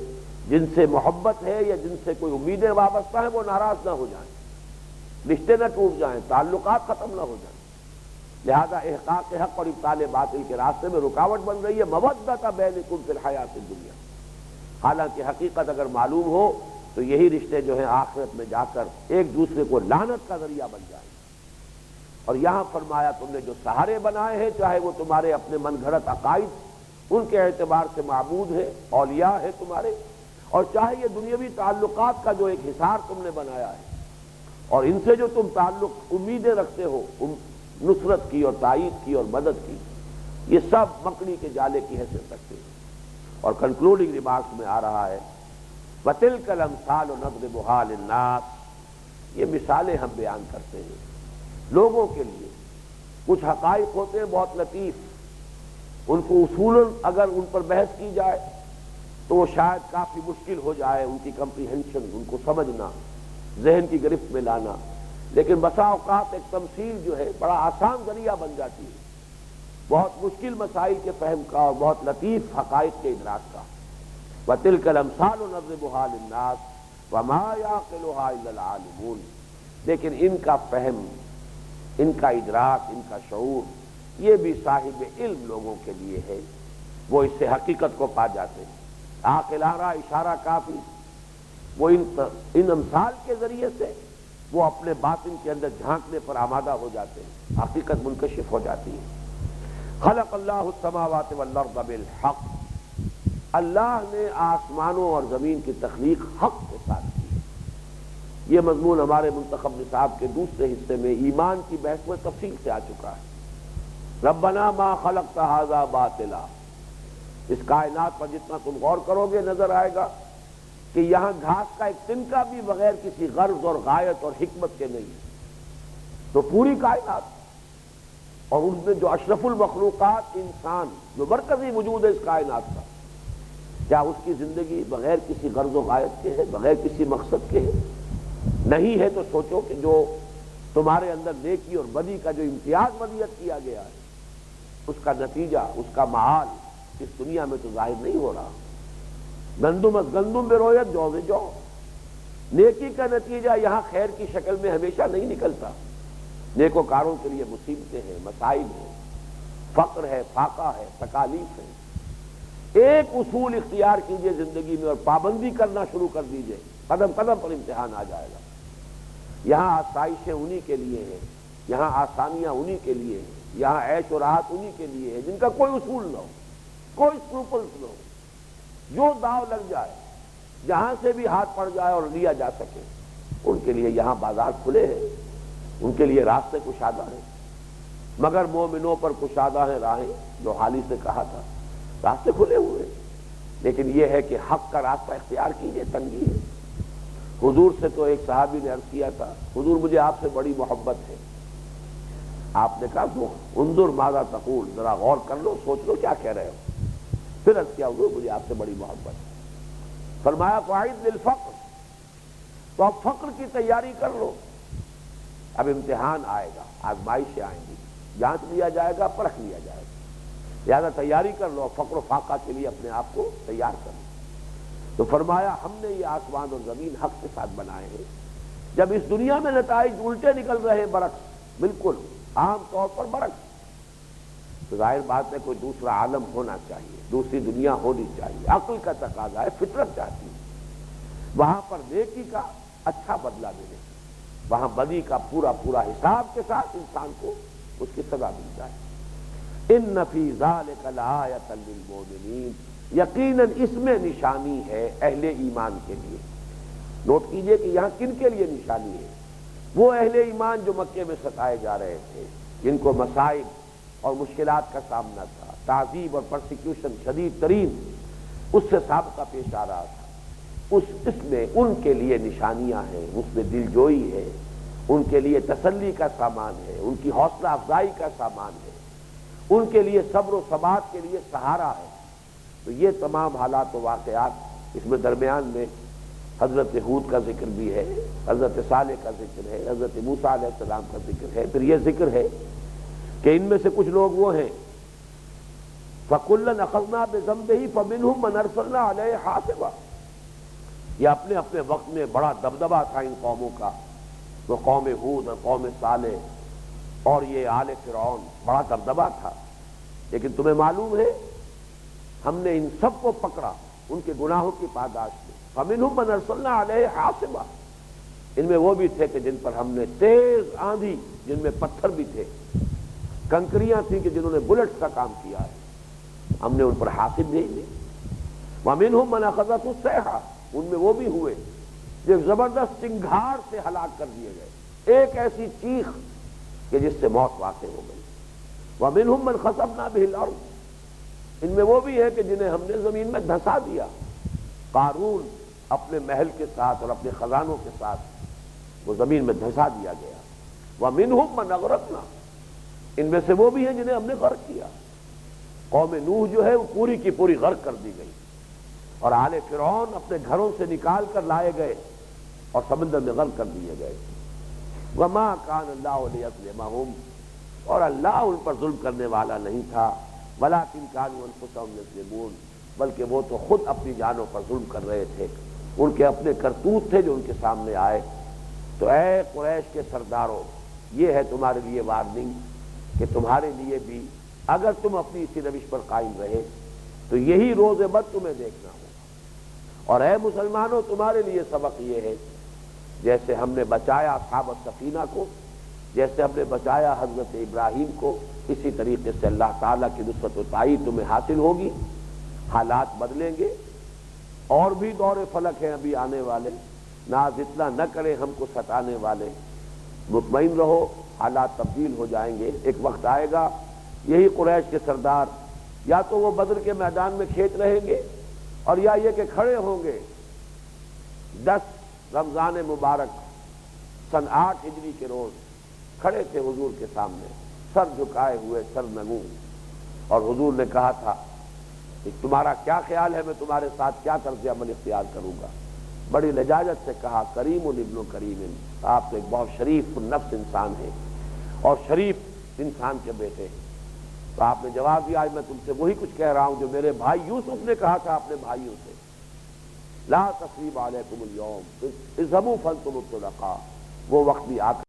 جن سے محبت ہے یا جن سے کوئی امیدیں وابستہ ہیں وہ ناراض نہ ہو جائیں، رشتے نہ ٹوٹ جائیں، تعلقات ختم نہ ہو جائیں. لہذا احقاق حق اور ابطال باطل کے راستے میں رکاوٹ بن رہی ہے مودۃ بینکم فی الحیات الدنیا. حالانکہ حقیقت اگر معلوم ہو تو یہی رشتے جو ہیں آخرت میں جا کر ایک دوسرے کو لعنت کا ذریعہ بن جائیں. اور یہاں فرمایا تم نے جو سہارے بنائے ہیں، چاہے وہ تمہارے اپنے من گھڑت عقائد ان کے اعتبار سے معبود ہے، اولیاء ہے تمہارے، اور چاہے یہ دنیاوی تعلقات کا جو ایک حصار تم نے بنایا ہے، اور ان سے جو تم تعلق امیدیں رکھتے ہو نصرت کی اور تائید کی اور مدد کی، یہ سب مکڑی کے جالے کی حیثیت رکھتے ہیں. اور کنکلوڈنگ ریمارکس میں آ رہا ہے وَتِلْكَ الْأَمْثَالُ نَضْرِبُهَا لِلنَّاسِ. یہ مثالیں ہم بیان کرتے ہیں لوگوں کے لیے. کچھ حقائق ہوتے ہیں بہت لطیف، ان کو اصولاً اگر ان پر بحث کی جائے تو وہ شاید کافی مشکل ہو جائے ان کی کمپریہنشن، ان کو سمجھنا، ذہن کی گرفت میں لانا. لیکن بسا اوقات ایک تمثیل جو ہے بڑا آسان ذریعہ بن جاتی ہے بہت مشکل مسائل کے فہم کا اور بہت لطیف حقائق کے ادراک کا. وَتِلْكَ الْأَمْثَالُ نَضْرِبُهَا لِلنَّاسِ وَمَا يَعْقِلُهَا إِلَّا الْعَالِمُونَ. لیکن ان کا فہم، ان کا ادراک، ان کا شعور یہ بھی صاحب علم لوگوں کے لیے ہے، وہ اس سے حقیقت کو پا جاتے ہیں. عاقلانہ اشارہ کافی، وہ ان امثال کے ذریعے سے وہ اپنے باطن کے اندر جھانکنے پر آمادہ ہو جاتے ہیں، حقیقت منکشف ہو جاتی ہے۔ خلق اللہ السماوات والارض بالحق، اللہ نے آسمانوں اور زمین کی تخلیق حق کے ساتھ کی۔ یہ مضمون ہمارے منتخب نصاب کے دوسرے حصے میں ایمان کی بحث میں تفصیل سے آ چکا ہے۔ ربنا ما خلقت ھذا باطلا، اس کائنات پر جتنا تم غور کرو گے نظر آئے گا کہ یہاں گھاس کا ایک تنکا بھی بغیر کسی غرض اور غایت اور حکمت کے نہیں ہے۔ تو پوری کائنات اور اس میں جو اشرف المخلوقات انسان جو مرکزی وجود ہے اس کائنات کا، کیا اس کی زندگی بغیر کسی غرض و غایت کے ہے، بغیر کسی مقصد کے ہے؟ نہیں ہے تو سوچو کہ جو تمہارے اندر نیکی اور بدی کا جو امتیاز ودیت کیا گیا ہے اس کا نتیجہ، اس کا معال اس دنیا میں تو ظاہر نہیں ہو رہا۔ گندم از گندم برویت جو سے جو، نیکی کا نتیجہ یہاں خیر کی شکل میں ہمیشہ نہیں نکلتا۔ نیکوکاروں کے لیے مصیبتیں ہیں، مسائل ہیں، فقر ہے، فاقہ ہے، تکالیف ہے۔ ایک اصول اختیار کیجئے زندگی میں اور پابندی کرنا شروع کر دیجئے، قدم قدم پر امتحان آ جائے گا۔ یہاں آسائشیں انہی کے لیے ہیں، یہاں آسانیاں انہی کے لیے ہیں، یہاں عیش و راحت انہی کے لیے ہے جن کا کوئی اصول نہ ہو، کوئی اسکروپلز نہ ہو، جو داؤ لگ جائے، جہاں سے بھی ہاتھ پڑ جائے اور لیا جا سکے، ان کے لیے یہاں بازار کھلے ہیں، ان کے لیے راستے کشادہ ہیں۔ مگر مومنوں پر کشادہ ہیں راہیں، جو حالی سے کہا تھا، راستے کھلے ہوئے ہیں، لیکن یہ ہے کہ حق کا راستہ اختیار کیجئے، تنگی ہے۔ حضور سے تو ایک صحابی نے عرض کیا تھا، حضور مجھے آپ سے بڑی محبت ہے۔ آپ نے کہا تو انظر ماذا تقول، ذرا غور کر لو، سوچ لو کیا کہہ رہے ہو۔ پھر عرض کیا حضور مجھے آپ سے بڑی محبت ہے۔ فرمایا فاعد للفقر، تو اب فقر کی تیاری کر لو، اب امتحان آئے گا، آزمائشیں آئیں گی، جانچ لیا جائے گا، پرکھ لیا جائے گا، لہذا تیاری کر لو، فقر و فاقہ کے لیے اپنے آپ کو تیار کر لو۔ تو فرمایا ہم نے یہ آسمان اور زمین حق کے ساتھ بنائے ہیں۔ جب اس دنیا میں نتائج الٹے نکل رہے ہیں، برعکس، بالکل عام طور پر برعکس، تو ظاہر بات ہے کوئی دوسرا عالم ہونا چاہیے، دوسری دنیا ہونی چاہیے، عقل کا تقاضا ہے، فطرت چاہتی ہے وہاں پر نیکی کا اچھا بدلہ ملے، وہاں بدی کا پورا پورا حساب کے ساتھ انسان کو اس کی سزا مل جائے۔ ان فی ذلک لآیۃ للمؤمنین، یقیناً اس میں نشانی ہے اہل ایمان کے لیے۔ نوٹ کیجئے کہ یہاں کن کے لیے نشانی ہے؟ وہ اہل ایمان جو مکے میں ستائے جا رہے تھے، جن کو مصائب اور مشکلات کا سامنا تھا، تعذیب اور پرسیکیوشن شدید ترین اس سے سابقہ پیش آ رہا تھا، اس میں ان کے لیے نشانیاں ہیں، اس میں دل جوئی ہے، ان کے لیے تسلی کا سامان ہے، ان کی حوصلہ افزائی کا سامان ہے، ان کے لیے صبر و ثبات کے لیے سہارا ہے۔ تو یہ تمام حالات و واقعات، اس میں درمیان میں حضرت ہود کا ذکر بھی ہے، حضرت صالح کا ذکر ہے، حضرت موسیٰ علیہ السلام کا ذکر ہے، پھر یہ ذکر ہے کہ ان میں سے کچھ لوگ وہ ہیں فَكُلًّا أَخَذْنَا بِذَنبِهِ فَمِنْهُمْ مَنْ أَرْسَلْنَا عَلَيْهِ حَاصِبًا۔ یہ اپنے اپنے وقت میں بڑا دبدبہ تھا ان قوموں کا، وہ قوم ہود اور قوم صالح اور یہ آل فرعون، بڑا دبدبہ تھا، لیکن تمہیں معلوم ہے ہم نے ان سب کو پکڑا ان کے گناہوں کی پاداش میں۔ فَمِنْهُمْ مَنْ أَرْسَلْنَا عَلَيْهِ حَاصِبًا، ان میں وہ بھی تھے کہ جن پر ہم نے تیز آندھی، جن میں پتھر بھی تھے، کنکریاں تھیں کہ جنہوں نے بلٹس کا کام کیا ہے، ہم نے ان پر حاصب بھیج دی۔ وَمِنْهُمْ مَنْ أَخَذَتْهُ الصَّيْحَةُ، ان میں وہ بھی ہوئے جو زبردست چنگھاڑ سے ہلاک کر دیے گئے، ایک ایسی چیخ کہ جس سے موت واقع ہو گئی۔ وَمِنْهُمْ مَنْ خَسَفْنَا بِهِ الْأَرْضَ، ان میں وہ بھی ہے کہ جنہیں ہم نے زمین میں دھسا دیا۔ قارون اپنے محل کے ساتھ اور اپنے خزانوں کے ساتھ وہ زمین میں دھسا دیا گیا۔ وَمِنْهُمْ مَنْ أَغْرَقْنَا، ان میں سے وہ بھی ہیں جنہیں ہم نے غرق کیا۔ قوم نوح جو ہے وہ پوری کی پوری غرق کر دی گئی، اور آل فرعون اپنے گھروں سے نکال کر لائے گئے اور سمندر میں غرق کر دیے گئے۔ وما کان اللہ لیظلمہم، اور اللہ ان پر ظلم کرنے والا نہیں تھا، ولکن کانوا انفسہم یظلمون، بلکہ وہ تو خود اپنی جانوں پر ظلم کر رہے تھے، ان کے اپنے کرتوت تھے جو ان کے سامنے آئے۔ تو اے قریش کے سرداروں، یہ ہے تمہارے لیے وارننگ کہ تمہارے لیے بھی اگر تم اپنی اسی روش پر قائم رہے تو یہی روز بد تمہیں دیکھنا ہوگا۔ اور اے مسلمانوں تمہارے لیے سبق یہ ہے جیسے ہم نے بچایا اصحاب السفینہ کو، جیسے ہم نے بچایا حضرت ابراہیم کو، اسی طریقے سے اللہ تعالیٰ کی نصرت و تائید تمہیں حاصل ہوگی، حالات بدلیں گے، اور بھی دور فلک ہیں ابھی آنے والے، ناز اتنا نہ کریں ہم کو ستانے والے، مطمئن رہو حالات تبدیل ہو جائیں گے۔ ایک وقت آئے گا یہی قریش کے سردار یا تو وہ بدر کے میدان میں کھیت رہیں گے، اور یا یہ کہ کھڑے ہوں گے 10 رمضان مبارک سن 8 ہجری کے روز، کھڑے تھے حضور کے سامنے سر جھکائے ہوئے، سر نگوں، اور حضور نے کہا تھا کہ تمہارا کیا خیال ہے میں تمہارے ساتھ کیا طرز عمل اختیار کروں گا؟ بڑی لجاجت سے کہا کریم ابن کریم، آپ تو ایک بہت شریف النفس انسان ہیں اور شریف انسان کے بیٹے ہیں۔ تو آپ نے جواب دیا آج میں تم سے وہی کچھ کہہ رہا ہوں جو میرے بھائی یوسف نے کہا تھا اپنے بھائیوں سے، لا تثریب علیکم اليوم اذهبوا فانتم الطلقاء۔ وہ وقت بھی آ کر